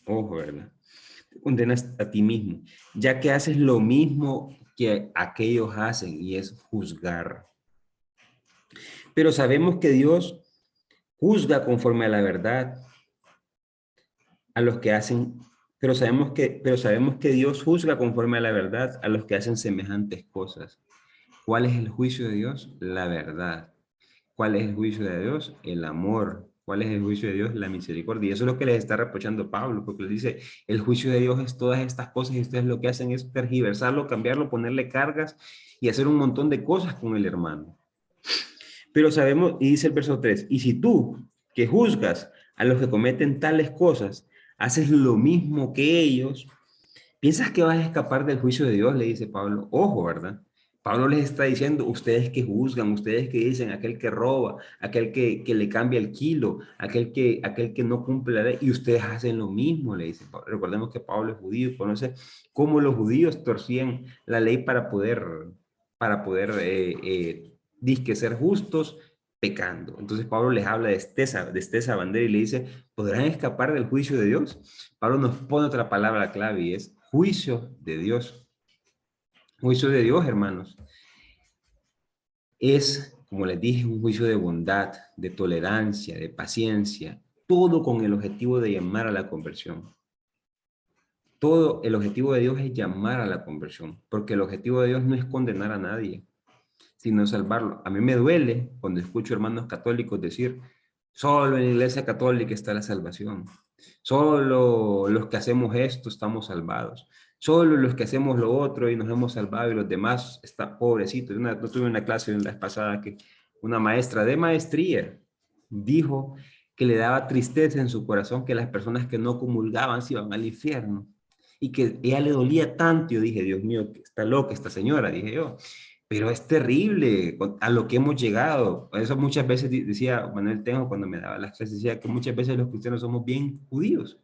A: Ojo, ¿verdad? Te condenas a ti mismo, ya que haces lo mismo que aquellos hacen y es juzgar. Pero sabemos que Dios juzga conforme a la verdad a los que hacen, pero sabemos que Dios juzga conforme a la verdad a los que hacen semejantes cosas. ¿Cuál es el juicio de Dios? La verdad. ¿Cuál es el juicio de Dios? El amor. ¿Cuál es el juicio de Dios? La misericordia. Y eso es lo que les está reprochando Pablo, porque les dice, el juicio de Dios es todas estas cosas y ustedes lo que hacen es tergiversarlo, cambiarlo, ponerle cargas y hacer un montón de cosas con el hermano. Pero sabemos, y dice el verso 3, y si tú, que juzgas a los que cometen tales cosas, haces lo mismo que ellos, ¿piensas que vas a escapar del juicio de Dios? Le dice Pablo. Ojo, ¿verdad? Pablo les está diciendo, ustedes que juzgan, ustedes que dicen, aquel que roba, aquel que le cambia el kilo, aquel que no cumple la ley, y ustedes hacen lo mismo, le dice Pablo. Recordemos que Pablo es judío y conoce cómo los judíos torcían la ley para poder disque ser justos pecando. Entonces Pablo les habla de esta bandera y le dice, ¿podrán escapar del juicio de Dios? Pablo nos pone otra palabra clave y es juicio de Dios. Juicio de Dios, hermanos, es, como les dije, un juicio de bondad, de tolerancia, de paciencia, todo con el objetivo de llamar a la conversión. Todo el objetivo de Dios es llamar a la conversión, porque el objetivo de Dios no es condenar a nadie, sino salvarlo. A mí me duele cuando escucho hermanos católicos decir, solo en la iglesia católica está la salvación. Solo los que hacemos esto estamos salvados. Solo los que hacemos lo otro y nos hemos salvado y los demás están pobrecitos. Yo tuve una clase en la vez pasada que una maestra de maestría dijo que le daba tristeza en su corazón que las personas que no comulgaban se iban al infierno y que ella le dolía tanto. Yo dije, Dios mío, está loca esta señora, dije yo. Pero es terrible a lo que hemos llegado. Por eso muchas veces decía Manuel Tenjo cuando me daba las clases, decía que muchas veces los cristianos somos bien judíos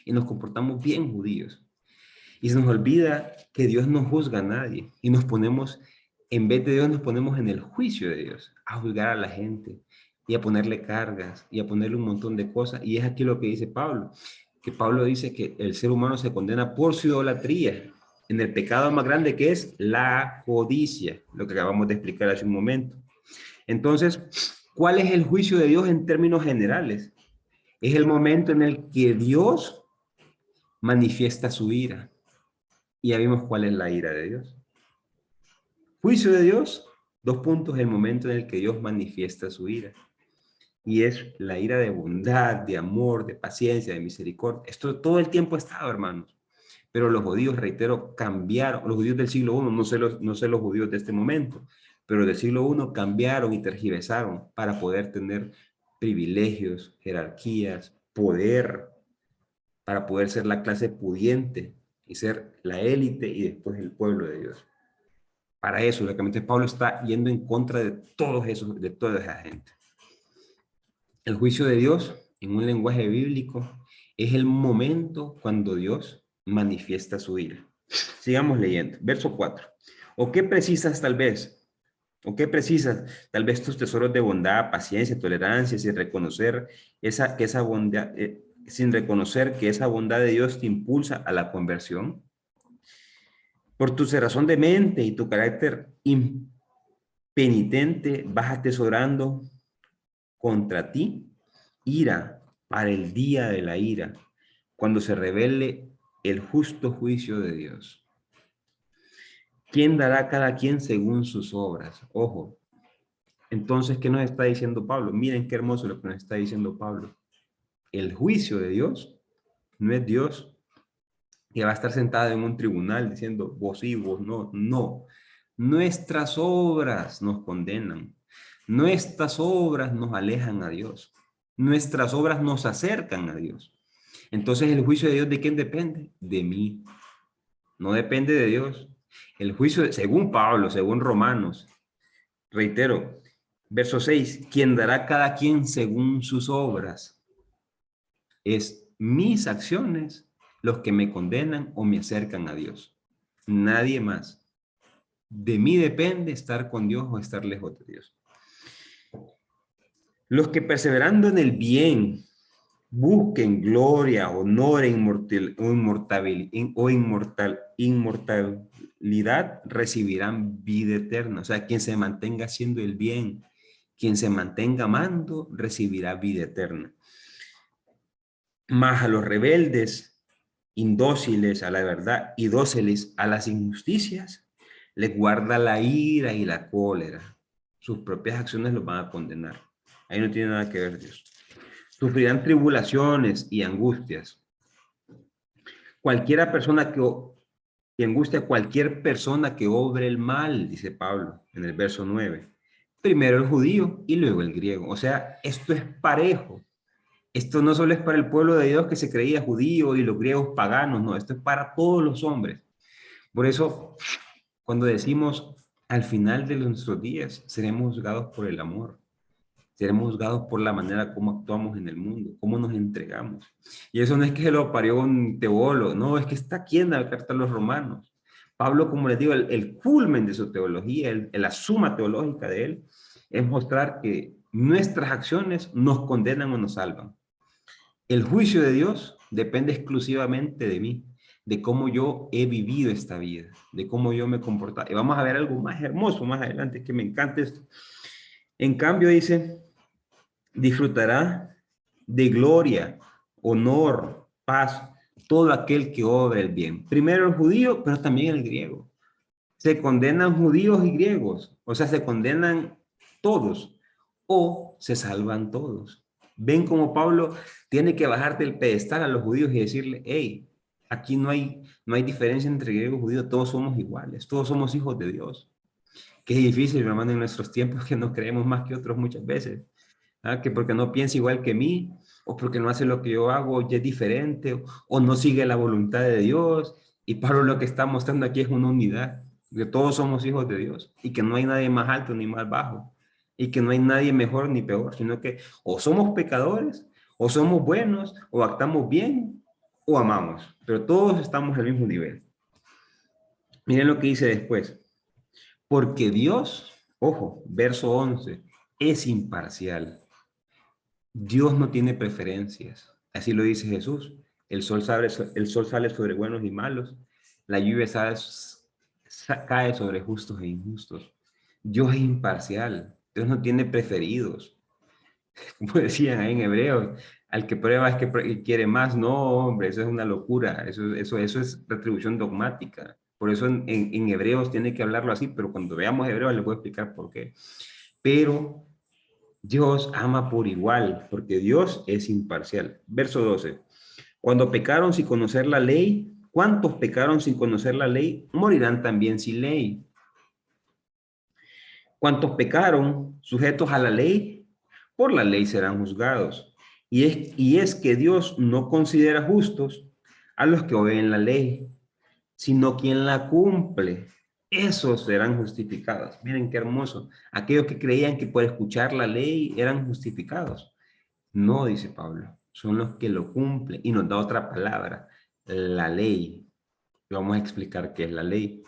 A: y nos comportamos bien judíos. Y se nos olvida que Dios no juzga a nadie y en vez de Dios nos ponemos en el juicio de Dios, a juzgar a la gente y a ponerle cargas y a ponerle un montón de cosas. Y es aquí lo que dice Pablo, que Pablo dice que el ser humano se condena por su idolatría, en el pecado más grande que es la codicia, lo que acabamos de explicar hace un momento. Entonces, ¿cuál es el juicio de Dios en términos generales? Es el momento en el que Dios manifiesta su ira. Y ya vimos cuál es la ira de Dios. Juicio de Dios, dos puntos, el momento en el que Dios manifiesta su ira. Y es la ira de bondad, de amor, de paciencia, de misericordia. Esto todo el tiempo ha estado, hermanos. Pero los judíos, reitero, cambiaron. Los judíos del siglo I, no sé los judíos de este momento, pero del siglo I cambiaron y tergiversaron para poder tener privilegios, jerarquías, poder, para poder ser la clase pudiente y ser la élite y después el pueblo de Dios. Para eso, lógicamente, Pablo está yendo en contra de todos esos, de toda esa gente. El juicio de Dios, en un lenguaje bíblico, es el momento cuando Dios manifiesta su ira. Sigamos leyendo. Verso 4. ¿O qué precisas tal vez? ¿O qué precisas? Tal vez tus tesoros de bondad, paciencia, tolerancia, sin reconocer sin reconocer que esa bondad de Dios te impulsa a la conversión. Por tu cerrazón de mente y tu carácter impenitente vas atesorando contra ti ira para el día de la ira, cuando se revele el justo juicio de Dios. ¿Quién dará a cada quien según sus obras? Ojo. Entonces, ¿qué nos está diciendo Pablo? Miren qué hermoso lo que nos está diciendo Pablo. El juicio de Dios no es Dios que va a estar sentado en un tribunal diciendo vos sí, vos no. No. Nuestras obras nos condenan. Nuestras obras nos alejan a Dios. Nuestras obras nos acercan a Dios. Entonces, ¿el juicio de Dios de quién depende? De mí. No depende de Dios. El juicio, según Pablo, según Romanos, reitero, verso 6, quien dará a cada quien según sus obras. Es mis acciones los que me condenan o me acercan a Dios. Nadie más. De mí depende estar con Dios o estar lejos de Dios. Los que perseverando en el bien busquen gloria, honor e inmortalidad recibirán vida eterna. O sea, quien se mantenga haciendo el bien, quien se mantenga amando, recibirá vida eterna. Mas a los rebeldes, indóciles a la verdad y dóciles a las injusticias, les guarda la ira y la cólera. Sus propias acciones los van a condenar. Ahí no tiene nada que ver Dios. Sufrirán tribulaciones y angustias. Cualquiera persona que angustia a cualquier persona que obre el mal, dice Pablo en el verso 9. Primero el judío y luego el griego. O sea, esto es parejo. Esto no solo es para el pueblo de Dios que se creía judío y los griegos paganos, no, esto es para todos los hombres. Por eso, cuando decimos al final de nuestros días, seremos juzgados por el amor. Seremos juzgados por la manera como actuamos en el mundo, cómo nos entregamos. Y eso no es que se lo parió un teólogo, no, es que está aquí en la carta a los romanos. Pablo, como les digo, el culmen de su teología, la suma teológica de él, es mostrar que nuestras acciones nos condenan o nos salvan. El juicio de Dios depende exclusivamente de mí, de cómo yo he vivido esta vida, de cómo yo me he comportado. Y vamos a ver algo más hermoso más adelante, que me encanta esto. En cambio dice, disfrutará de gloria, honor, paz, todo aquel que obra el bien. Primero el judío, pero también el griego. Se condenan judíos y griegos, o sea, se condenan todos o se salvan todos. Ven como Pablo tiene que bajar del pedestal a los judíos y decirle, hey, aquí no hay diferencia entre griego y judío, todos somos iguales, todos somos hijos de Dios. Qué difícil, hermano, en nuestros tiempos que no creemos más que otros muchas veces. Que porque no piensa igual que mí, o porque no hace lo que yo hago, ya es diferente, o no sigue la voluntad de Dios. Y Pablo lo que está mostrando aquí es una unidad, que todos somos hijos de Dios, y que no hay nadie más alto ni más bajo, y que no hay nadie mejor ni peor, sino que o somos pecadores, o somos buenos, o actuamos bien, o amamos, pero todos estamos al mismo nivel. Miren lo que dice después. Porque Dios, ojo, verso 11, es imparcial. Dios no tiene preferencias. Así lo dice Jesús. El sol sale sobre buenos y malos. La lluvia cae sobre justos e injustos. Dios es imparcial. Dios no tiene preferidos. Como decían ahí en Hebreos, al que prueba es que quiere más. No, hombre, eso es una locura. Eso es retribución dogmática. Por eso en Hebreos tiene que hablarlo así, pero cuando veamos Hebreos les voy a explicar por qué. Pero Dios ama por igual, porque Dios es imparcial. Verso 12. Cuando pecaron sin conocer la ley, ¿cuántos pecaron sin conocer la ley? Morirán también sin ley. Cuantos pecaron, sujetos a la ley, por la ley serán juzgados. Y es que Dios no considera justos a los que obedecen la ley, sino quien la cumple. Esos serán justificados. Miren qué hermoso. Aquellos que creían que por escuchar la ley eran justificados. No, dice Pablo, son los que lo cumplen. Y nos da otra palabra, la ley. Vamos a explicar qué es la ley.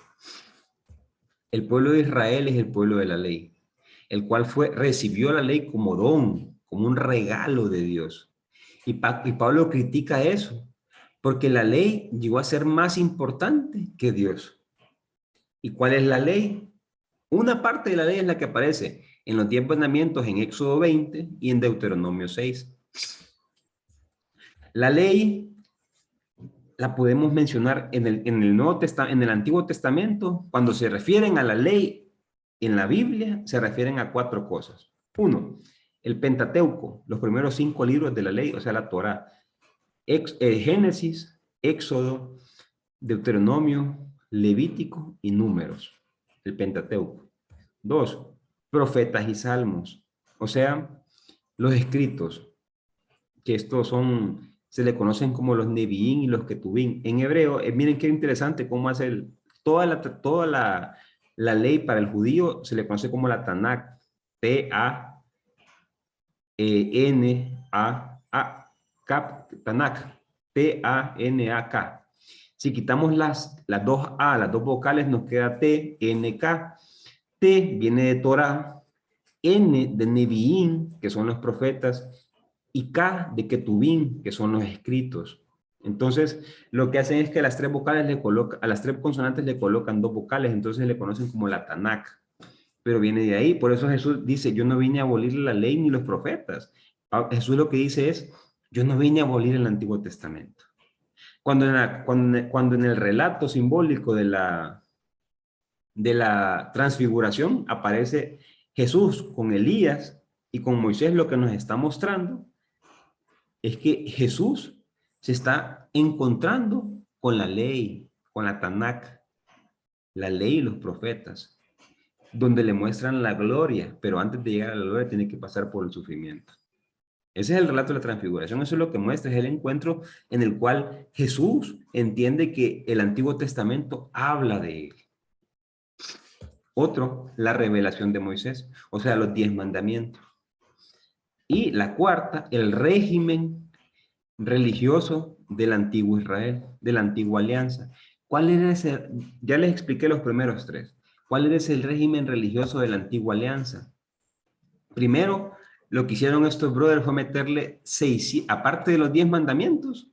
A: El pueblo de Israel es el pueblo de la ley, el cual recibió la ley como don, como un regalo de Dios. Y Pablo critica eso, porque la ley llegó a ser más importante que Dios. ¿Y cuál es la ley? Una parte de la ley es la que aparece en los 10 mandamientos en Éxodo 20 y en Deuteronomio 6. La ley la podemos mencionar en el Antiguo Testamento. Cuando se refieren a la ley en la Biblia, se refieren a 4 cosas. 1, el Pentateuco, los primeros 5 libros de la ley, o sea, la Torá. Génesis, Éxodo, Deuteronomio, Levítico y Números, el Pentateuco. 2, profetas y salmos, o sea, los escritos, que estos se le conocen como los Neviín y los Ketubín. En hebreo, miren qué interesante cómo hace toda la ley para el judío se le conoce como la Tanakh, Tanakh, T-A-N-A-K. Si quitamos las dos A, las dos vocales, nos queda T, N, K. T viene de Torah, N de Neviín, que son los profetas, y K de Ketubín, que son los escritos. Entonces, lo que hacen es que a las 3 vocales a las 3 consonantes le colocan 2 vocales, entonces le conocen como la Tanakh. Pero viene de ahí, por eso Jesús dice, yo no vine a abolir la ley ni los profetas. Jesús lo que dice es, yo no vine a abolir el Antiguo Testamento. Cuando en el relato simbólico de la transfiguración aparece Jesús con Elías y con Moisés, lo que nos está mostrando es que Jesús se está encontrando con la ley, con la Tanakh, la ley y los profetas, donde le muestran la gloria, pero antes de llegar a la gloria tiene que pasar por el sufrimiento. Ese es el relato de la transfiguración, eso es lo que muestra, es el encuentro en el cual Jesús entiende que el Antiguo Testamento habla de él. Otro, la revelación de Moisés, o sea, los 10 mandamientos. Y la cuarta, el régimen religioso del antiguo Israel, de la antigua alianza. ¿Cuál era ese? Ya les expliqué los primeros 3. ¿Cuál era el régimen religioso de la antigua alianza? Primero, lo que hicieron estos brothers fue meterle 6, aparte de los 10 mandamientos,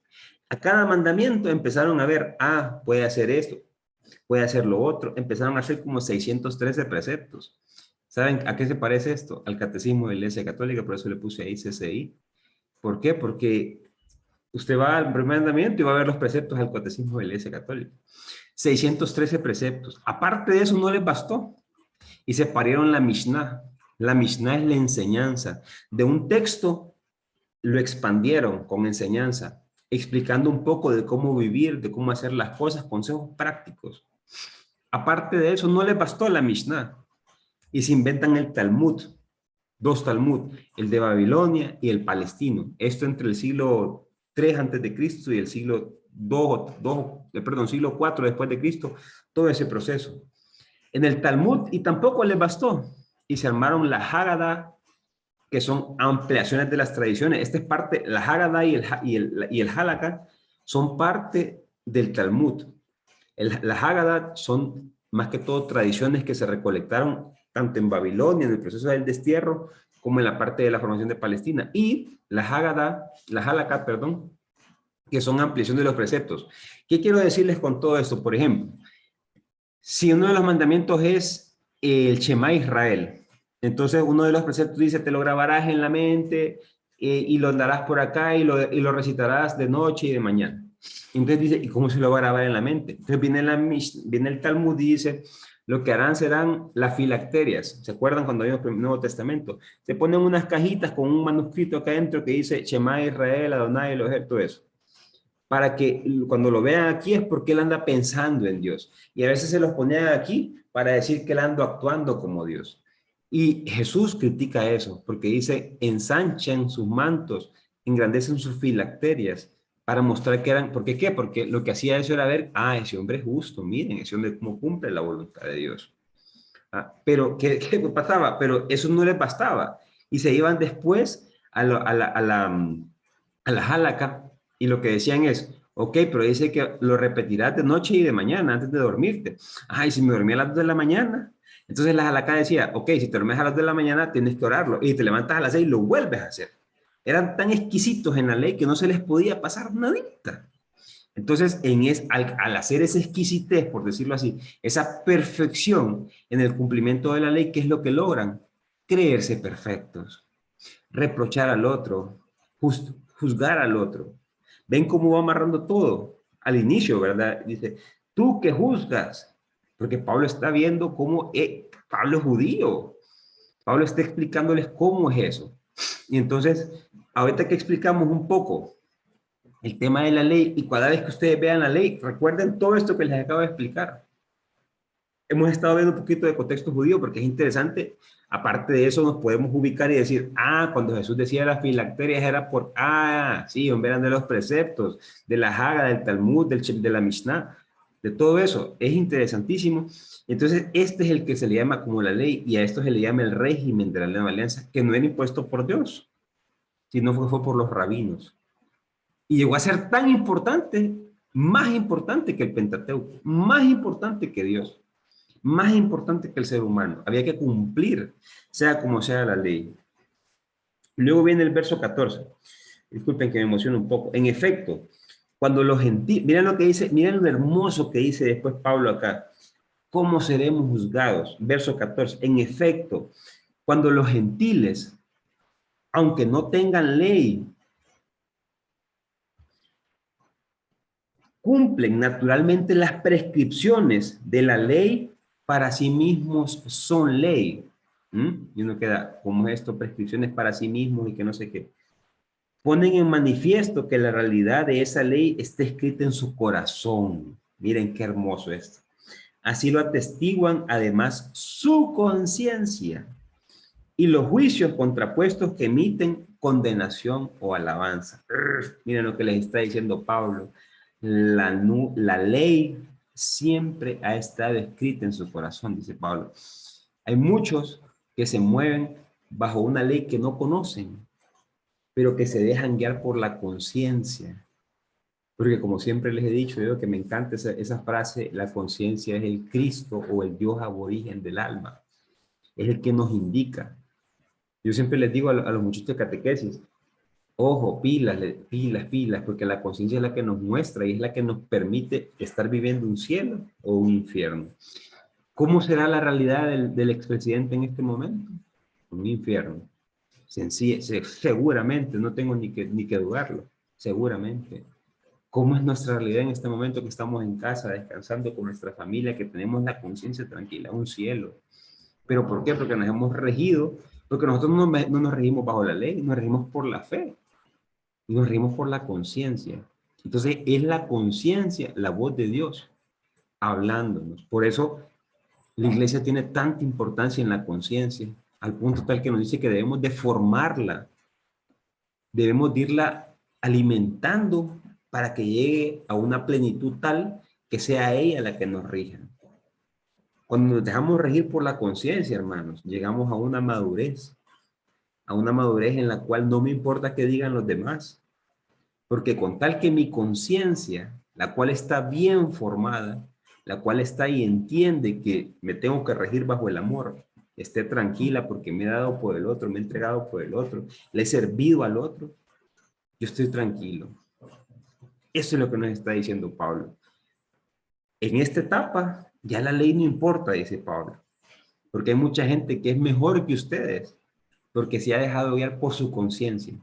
A: a cada mandamiento empezaron a ver, puede hacer esto, puede hacer lo otro. Empezaron a hacer como 613 preceptos. ¿Saben a qué se parece esto? Al Catecismo de la Iglesia Católica, por eso le puse ahí CCI. ¿Por qué? Porque usted va al primer mandamiento y va a ver los preceptos al Catecismo de la Iglesia Católica. 613 preceptos. Aparte de eso, no les bastó. Y separaron la Mishnah. La Mishnah es la enseñanza. De un texto lo expandieron con enseñanza, explicando un poco de cómo vivir, de cómo hacer las cosas, consejos prácticos. Aparte de eso, no les bastó la Mishnah. Y se inventan el Talmud. 2 Talmud, el de Babilonia y el palestino. Esto entre el siglo 3 antes de Cristo y el siglo siglo 4 después de Cristo, todo ese proceso. En el Talmud, y tampoco les bastó, y se armaron la Haggadah, que son ampliaciones de las tradiciones. Esta es parte, la Haggadah y el Halakha son parte del Talmud. La Haggadah son más que todo tradiciones que se recolectaron tanto en Babilonia, en el proceso del destierro, como en la parte de la formación de Palestina. Y la Halakha, que son ampliación de los preceptos. ¿Qué quiero decirles con todo esto? Por ejemplo, si uno de los mandamientos es el Shema Israel, entonces uno de los preceptos dice, te lo grabarás en la mente y lo andarás por acá y lo recitarás de noche y de mañana. Entonces dice, ¿y cómo se lo va a grabar en la mente? Entonces viene el Talmud y dice, lo que harán serán las filacterias. ¿Se acuerdan cuando vimos el Nuevo Testamento? Se ponen unas cajitas con un manuscrito acá adentro que dice Shema Israel, Adonai, Elohim, todo eso. Para que cuando lo vean aquí es porque él anda pensando en Dios. Y a veces se los ponían aquí para decir que él anda actuando como Dios. Y Jesús critica eso, porque dice, ensanchan sus mantos, engrandecen sus filacterias, para mostrar que eran, ¿por qué qué? Porque lo que hacía eso era ver, ese hombre es justo, miren, ese hombre cómo cumple la voluntad de Dios. Pero, ¿qué pasaba? Pero eso no les bastaba. Y se iban después a la jalaca y lo que decían es, ok, pero dice que lo repetirás de noche y de mañana antes de dormirte. Ay, si me dormí a las 2 de la mañana. Entonces la jalaca decía, ok, si te duermes a las 2 de la mañana tienes que orarlo y te levantas a las 6 y lo vuelves a hacer. Eran tan exquisitos en la ley que no se les podía pasar nadita. Entonces, al hacer esa exquisitez, por decirlo así, esa perfección en el cumplimiento de la ley, ¿qué es lo que logran? Creerse perfectos, reprochar al otro, juzgar al otro. ¿Ven cómo va amarrando todo? Al inicio, ¿verdad? Dice, tú que juzgas, porque Pablo está viendo cómo Pablo es judío. Pablo está explicándoles cómo es eso. Y entonces, ahorita que explicamos un poco el tema de la ley, y cada vez que ustedes vean la ley, recuerden todo esto que les acabo de explicar. Hemos estado viendo un poquito de contexto judío porque es interesante. Aparte de eso, nos podemos ubicar y decir, cuando Jesús decía las filacterias era por, sí, eran de los preceptos, de la Haga, del Talmud, de la Mishnah, de todo eso. Es interesantísimo. Entonces, este es el que se le llama como la ley, y a esto se le llama el régimen de la nueva alianza, que no era impuesto por Dios, sino fue por los rabinos. Y llegó a ser tan importante, más importante que el Pentateuco, más importante que Dios, más importante que el ser humano. Había que cumplir, sea como sea la ley. Luego viene el verso 14. Disculpen que me emocione un poco. En efecto, cuando los gentiles, miren lo que dice, miren lo hermoso que dice después Pablo acá. ¿Cómo seremos juzgados? Verso 14. En efecto, cuando los gentiles, aunque no tengan ley, cumplen naturalmente las prescripciones de la ley, para sí mismos son ley. Y uno queda, ¿cómo es esto? Prescripciones para sí mismos y que no sé qué. Ponen en manifiesto que la realidad de esa ley está escrita en su corazón. Miren qué hermoso esto. Así lo atestiguan además su conciencia y los juicios contrapuestos que emiten condenación o alabanza. Miren lo que les está diciendo Pablo. La ley siempre ha estado escrita en su corazón, dice Pablo. Hay muchos que se mueven bajo una ley que no conocen, pero que se dejan guiar por la conciencia. Porque como siempre les he dicho, yo que me encanta esa frase, la conciencia es el Cristo o el Dios aborigen del alma. Es el que nos indica. Yo siempre les digo a los muchachos de catequesis, ojo, pilas, pilas, pilas, porque la conciencia es la que nos muestra y es la que nos permite estar viviendo un cielo o un infierno. ¿Cómo será la realidad del expresidente en este momento? Un infierno. Seguramente, no tengo ni que dudarlo, seguramente. ¿Cómo es nuestra realidad en este momento que estamos en casa, descansando con nuestra familia, que tenemos la conciencia tranquila? Un cielo. ¿Pero por qué? Porque nos hemos regido, porque nosotros no nos regimos bajo la ley, nos regimos por la fe. Y nos regimos por la conciencia. Entonces es la conciencia, la voz de Dios, hablándonos. Por eso la iglesia tiene tanta importancia en la conciencia, al punto tal que nos dice que debemos de formarla, debemos de irla alimentando para que llegue a una plenitud tal que sea ella la que nos rija. Cuando nos dejamos regir por la conciencia, hermanos, llegamos a una madurez en la cual no me importa qué digan los demás, porque con tal que mi conciencia, la cual está bien formada, la cual está y entiende que me tengo que regir bajo el amor, esté tranquila porque me he dado por el otro, me he entregado por el otro, le he servido al otro, yo estoy tranquilo. Eso es lo que nos está diciendo Pablo. En esta etapa ya la ley no importa, dice Pablo, porque hay mucha gente que es mejor que ustedes, porque se ha dejado guiar por su conciencia.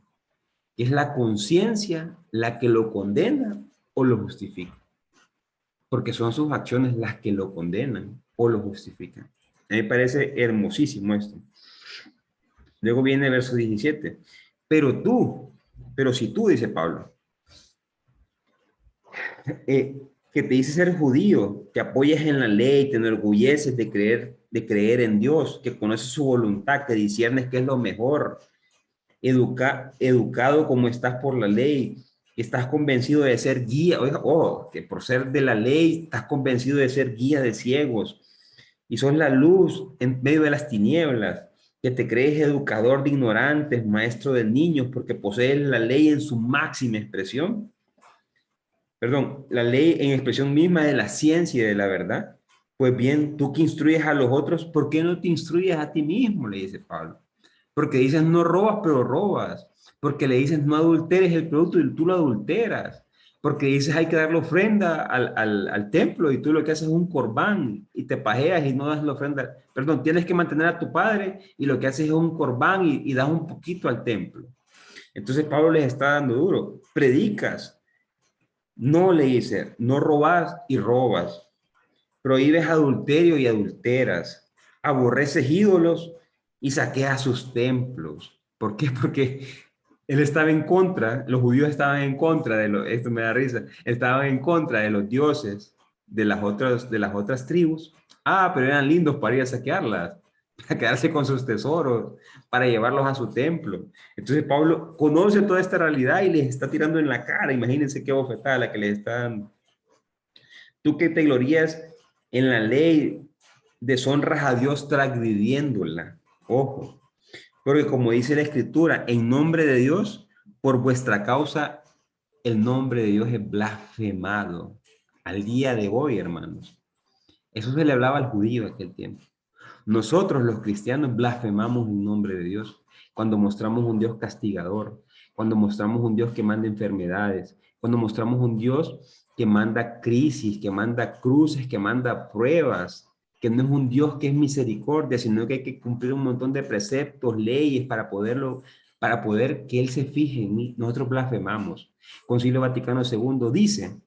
A: Es la conciencia la que lo condena o lo justifica, porque son sus acciones las que lo condenan o lo justifican. A mí me parece hermosísimo esto. Luego viene el verso 17. Pero si tú, dice Pablo, que te dice ser judío, que apoyas en la ley, te enorgulleces de creer en Dios, que conoces su voluntad, que disiernes qué es lo mejor, educado como estás por la ley, estás convencido de ser guía, oiga, que por ser de la ley estás convencido de ser guía de ciegos y sos la luz en medio de las tinieblas, que te crees educador de ignorantes, maestro de niños, porque posees la ley en su máxima expresión. Perdón, la ley en expresión misma de la ciencia y de la verdad. Pues bien, tú que instruyes a los otros, ¿por qué no te instruyes a ti mismo? Le dice Pablo. Porque dices no robas, pero robas. Porque le dices no adulteres el producto y tú lo adulteras. Porque dices hay que dar la ofrenda al templo y tú lo que haces es un corbán y te pajeas y no das la ofrenda. Perdón, tienes que mantener a tu padre y lo que haces es un corbán y das un poquito al templo. Entonces Pablo les está dando duro. Predicas, no, le dice, no robas y robas, prohíbes adulterio y adulteras, aborreces ídolos y saqueas sus templos. ¿Por qué? Porque él estaba en contra, los judíos estaban en contra esto me da risa, estaban en contra de los dioses de las otras tribus. Ah, pero eran lindos para ir a saquearlas, para quedarse con sus tesoros, para llevarlos a su templo. Entonces Pablo conoce toda esta realidad y les está tirando en la cara. Imagínense qué bofetada la que les está dando. Tú que te glorías en la ley, deshonras a Dios transgrediéndola. Ojo, porque como dice la Escritura, en nombre de Dios, por vuestra causa, el nombre de Dios es blasfemado. Al día de hoy, hermanos. Eso se le hablaba al judío en aquel tiempo. Nosotros los cristianos blasfemamos en nombre de Dios cuando mostramos un Dios castigador, cuando mostramos un Dios que manda enfermedades, cuando mostramos un Dios que manda crisis, que manda cruces, que manda pruebas, que no es un Dios que es misericordia, sino que hay que cumplir un montón de preceptos, leyes para poder que Él se fije en mí. Nosotros blasfemamos. Concilio Vaticano II dice,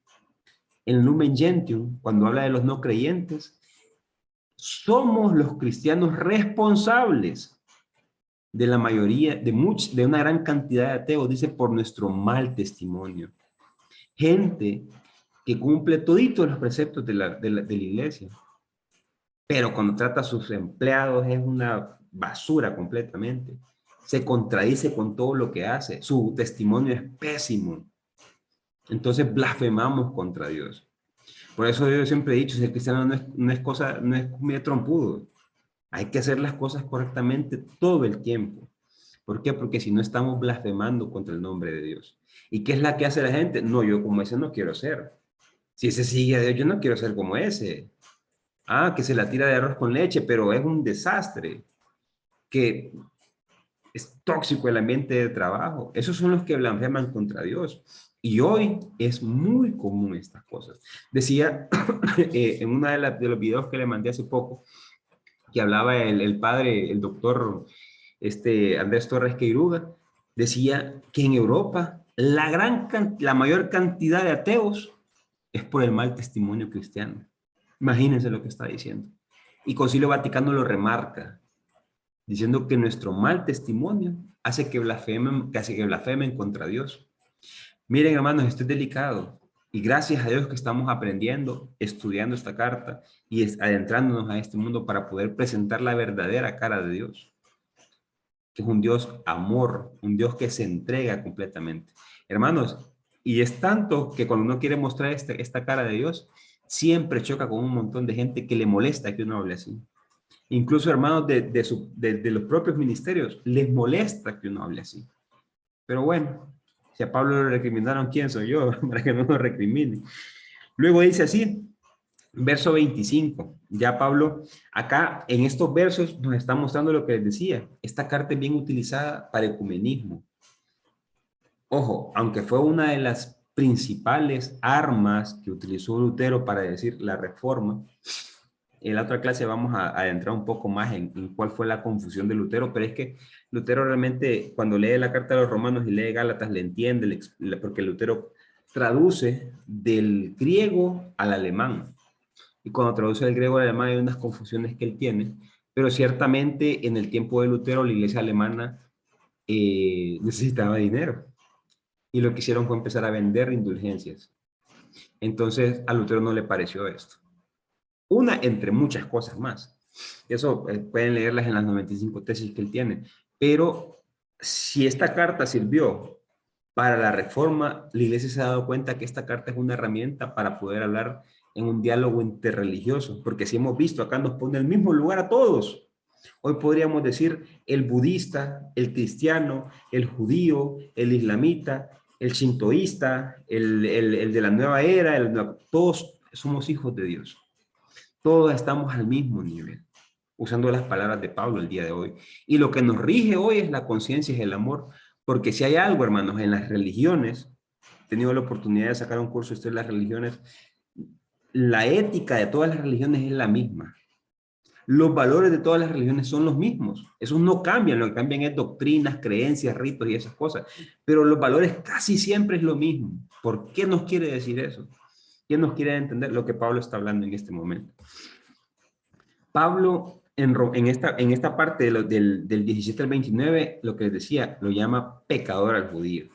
A: en Lumen Gentium, cuando habla de los no creyentes, somos los cristianos responsables de la mayoría, de una gran cantidad de ateos, dice, por nuestro mal testimonio. Gente que cumple toditos los preceptos de la iglesia, pero cuando trata a sus empleados es una basura completamente. Se contradice con todo lo que hace. Su testimonio es pésimo. Entonces blasfemamos contra Dios. Por eso yo siempre he dicho, ser cristiano no es comida trompudo. Hay que hacer las cosas correctamente todo el tiempo. ¿Por qué? Porque si no estamos blasfemando contra el nombre de Dios. ¿Y qué es la que hace la gente? No, yo como ese no quiero ser. Si ese sigue a Dios, yo no quiero ser como ese. Ah, que se la tira de arroz con leche, pero es un desastre. Que es tóxico el ambiente de trabajo. Esos son los que blasfeman contra Dios. Y hoy es muy común estas cosas. Decía en uno de los videos que le mandé hace poco, que hablaba el padre, el doctor Andrés Torres Queiruga, decía que en Europa la mayor cantidad de ateos es por el mal testimonio cristiano. Imagínense lo que está diciendo. Y Concilio Vaticano lo remarca, diciendo que nuestro mal testimonio hace que blasfemen contra Dios. Miren, hermanos, esto es delicado. Y gracias a Dios que estamos aprendiendo, estudiando esta carta y adentrándonos a este mundo para poder presentar la verdadera cara de Dios, que es un Dios amor, un Dios que se entrega completamente. Hermanos, y es tanto que cuando uno quiere mostrar esta cara de Dios, siempre choca con un montón de gente que le molesta que uno hable así. Incluso hermanos de los propios ministerios, les molesta que uno hable así. Pero bueno, si a Pablo lo recriminaron, ¿quién soy yo para que no lo recrimine? Luego dice así, verso 25. Ya Pablo, acá en estos versos nos está mostrando lo que les decía. Esta carta es bien utilizada para ecumenismo. Ojo, aunque fue una de las principales armas que utilizó Lutero para decir la reforma, en la otra clase vamos a adentrar un poco más en cuál fue la confusión de Lutero, pero es que Lutero realmente cuando lee la carta de los romanos y lee Gálatas le entiende, porque Lutero traduce del griego al alemán. Y cuando traduce del griego al alemán hay unas confusiones que él tiene, pero ciertamente en el tiempo de Lutero la iglesia alemana necesitaba dinero. Y lo que hicieron fue empezar a vender indulgencias. Entonces a Lutero no le pareció esto. Una entre muchas cosas más. Eso pueden leerlas en las 95 tesis que él tiene. Pero si esta carta sirvió para la reforma, la iglesia se ha dado cuenta que esta carta es una herramienta para poder hablar en un diálogo interreligioso, porque si hemos visto, acá nos pone el mismo lugar a todos. Hoy podríamos decir el budista, el cristiano, el judío, el islamita, el shintoísta, el de la nueva era, todos somos hijos de Dios. Todos estamos al mismo nivel, usando las palabras de Pablo el día de hoy. Y lo que nos rige hoy es la conciencia, es el amor, porque si hay algo, hermanos, en las religiones, he tenido la oportunidad de sacar un curso de las religiones, la ética de todas las religiones es la misma. Los valores de todas las religiones son los mismos. Esos no cambian, lo que cambian es doctrinas, creencias, ritos y esas cosas. Pero los valores casi siempre es lo mismo. ¿Por qué nos quiere decir eso? ¿Quién nos quiere entender lo que Pablo está hablando en este momento? Pablo, en esta parte del 17 al 29, lo que les decía, lo llama pecador al judío.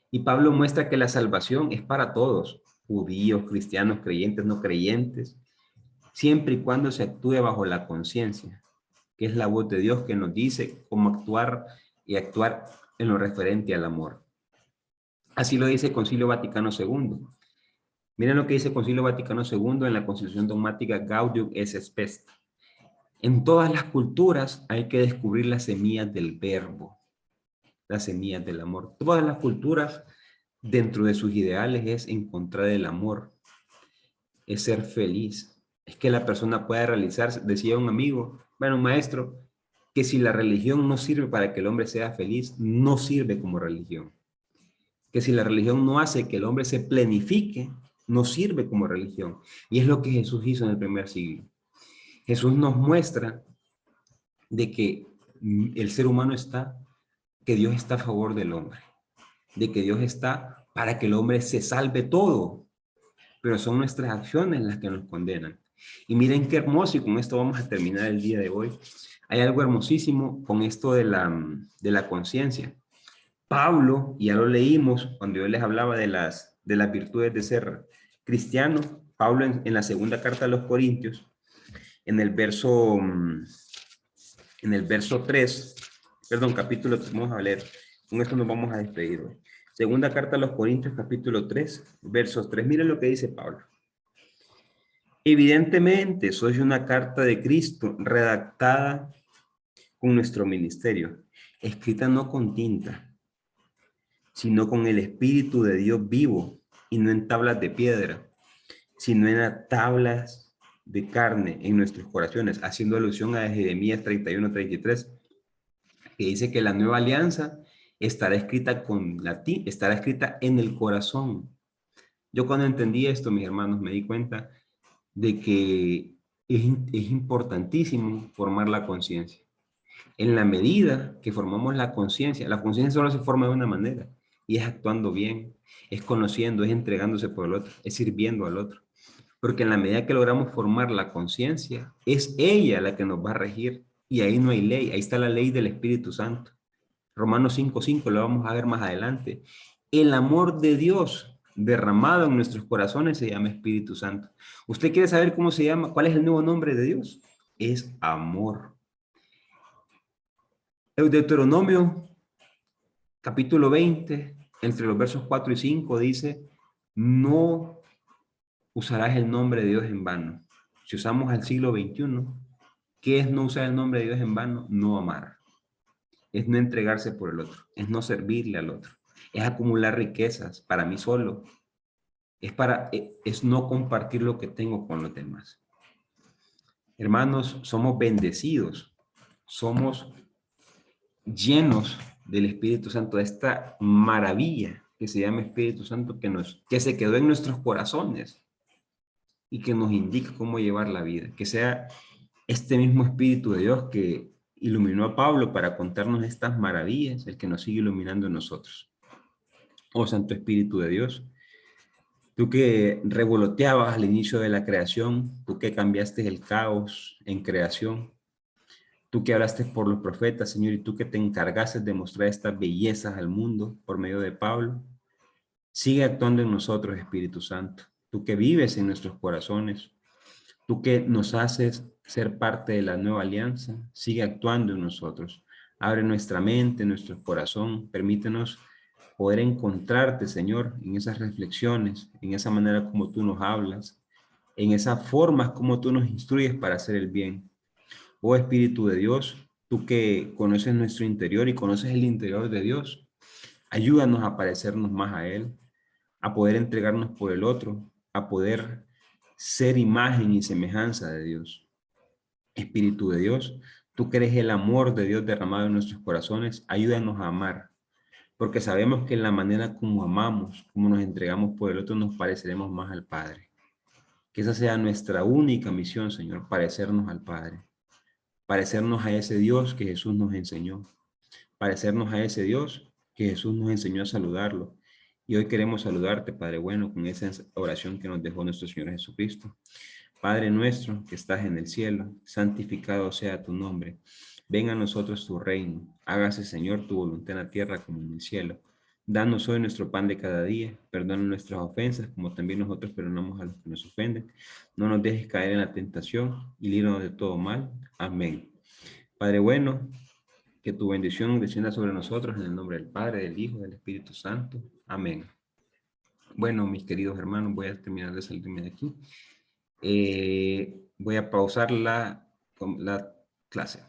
A: Y Pablo muestra que la salvación es para todos, judíos, cristianos, creyentes, no creyentes, siempre y cuando se actúe bajo la conciencia, que es la voz de Dios que nos dice cómo actuar y actuar en lo referente al amor. Así lo dice el Concilio Vaticano II. Miren lo que dice el Concilio Vaticano II en la Constitución Dogmática Gaudium et Spes. En todas las culturas hay que descubrir las semillas del verbo, las semillas del amor. Todas las culturas, dentro de sus ideales, es encontrar el amor, es ser feliz, es que la persona pueda realizarse. Decía un amigo, bueno, un maestro, que si la religión no sirve para que el hombre sea feliz, no sirve como religión. Que si la religión no hace que el hombre se plenifique, no sirve como religión. Y es lo que Jesús hizo en el primer siglo. Jesús nos muestra de que el ser humano está, que Dios está a favor del hombre, de que Dios está para que el hombre se salve todo, pero son nuestras acciones las que nos condenan. Y miren qué hermoso, y con esto vamos a terminar el día de hoy. Hay algo hermosísimo con esto de la conciencia. Pablo, y ya lo leímos cuando yo les hablaba de las virtudes de ser cristiano, Pablo en la segunda carta a los Corintios, en el verso 3, perdón, capítulo 3, vamos a leer, con esto nos vamos a despedir hoy. Segunda carta a los Corintios, capítulo 3, versos 3. Miren lo que dice Pablo. Evidentemente, sois una carta de Cristo redactada con nuestro ministerio, escrita no con tinta, sino con el Espíritu de Dios vivo, y no en tablas de piedra, sino en tablas de carne en nuestros corazones, haciendo alusión a Jeremías 31-33, que dice que la nueva alianza estará escrita con latín, estará escrita en el corazón. Yo cuando entendí esto, mis hermanos, me di cuenta de que es importantísimo formar la conciencia. En la medida que formamos la conciencia solo se forma de una manera, y es actuando bien, es conociendo, es entregándose por el otro, es sirviendo al otro. Porque en la medida que logramos formar la conciencia, es ella la que nos va a regir, y ahí no hay ley, ahí está la ley del Espíritu Santo. Romanos 5:5, lo vamos a ver más adelante. El amor de Dios derramado en nuestros corazones se llama Espíritu Santo. ¿Usted quiere saber cómo se llama? ¿Cuál es el nuevo nombre de Dios? Es amor. El Deuteronomio, capítulo 20, entre los versos 4 y 5, dice, no usarás el nombre de Dios en vano. Si usamos al siglo XXI, ¿qué es no usar el nombre de Dios en vano? No amar. Es no entregarse por el otro, es no servirle al otro, es acumular riquezas para mí solo, es no compartir lo que tengo con los demás. Hermanos, somos bendecidos, somos llenos del Espíritu Santo, de esta maravilla que se llama Espíritu Santo que se quedó en nuestros corazones y que nos indica cómo llevar la vida. Que sea este mismo Espíritu de Dios que iluminó a Pablo para contarnos estas maravillas, el que nos sigue iluminando en nosotros. Oh Santo Espíritu de Dios, tú que revoloteabas al inicio de la creación, tú que cambiaste el caos en creación, tú que hablaste por los profetas, Señor, y tú que te encargaste de mostrar estas bellezas al mundo por medio de Pablo, Sigue actuando en nosotros, Espíritu Santo. Tú que vives en nuestros corazones, tú que nos haces ser parte de la nueva alianza, sigue actuando en nosotros. Abre nuestra mente, nuestro corazón. Permítenos poder encontrarte, Señor, en esas reflexiones, en esa manera como tú nos hablas, en esas formas como tú nos instruyes para hacer el bien. Oh Espíritu de Dios, tú que conoces nuestro interior y conoces el interior de Dios, ayúdanos a parecernos más a Él, a poder entregarnos por el otro, a poder ser imagen y semejanza de Dios. Espíritu de Dios, tú que eres el amor de Dios derramado en nuestros corazones, ayúdanos a amar, porque sabemos que en la manera como amamos, como nos entregamos por el otro, nos pareceremos más al Padre. Que esa sea nuestra única misión, Señor, parecernos al Padre, parecernos a ese Dios que Jesús nos enseñó, parecernos a ese Dios que Jesús nos enseñó a saludarlo. Y hoy queremos saludarte, Padre bueno, con esa oración que nos dejó nuestro Señor Jesucristo. Padre nuestro que estás en el cielo, santificado sea tu nombre. Venga a nosotros tu reino. Hágase, Señor, tu voluntad en la tierra como en el cielo. Danos hoy nuestro pan de cada día. Perdona nuestras ofensas, como también nosotros perdonamos a los que nos ofenden. No nos dejes caer en la tentación y líbranos de todo mal. Amén. Padre bueno, que tu bendición descienda sobre nosotros en el nombre del Padre, del Hijo, del Espíritu Santo. Amén. Bueno, mis queridos hermanos, voy a terminar de salirme de aquí. Voy a pausar la clase.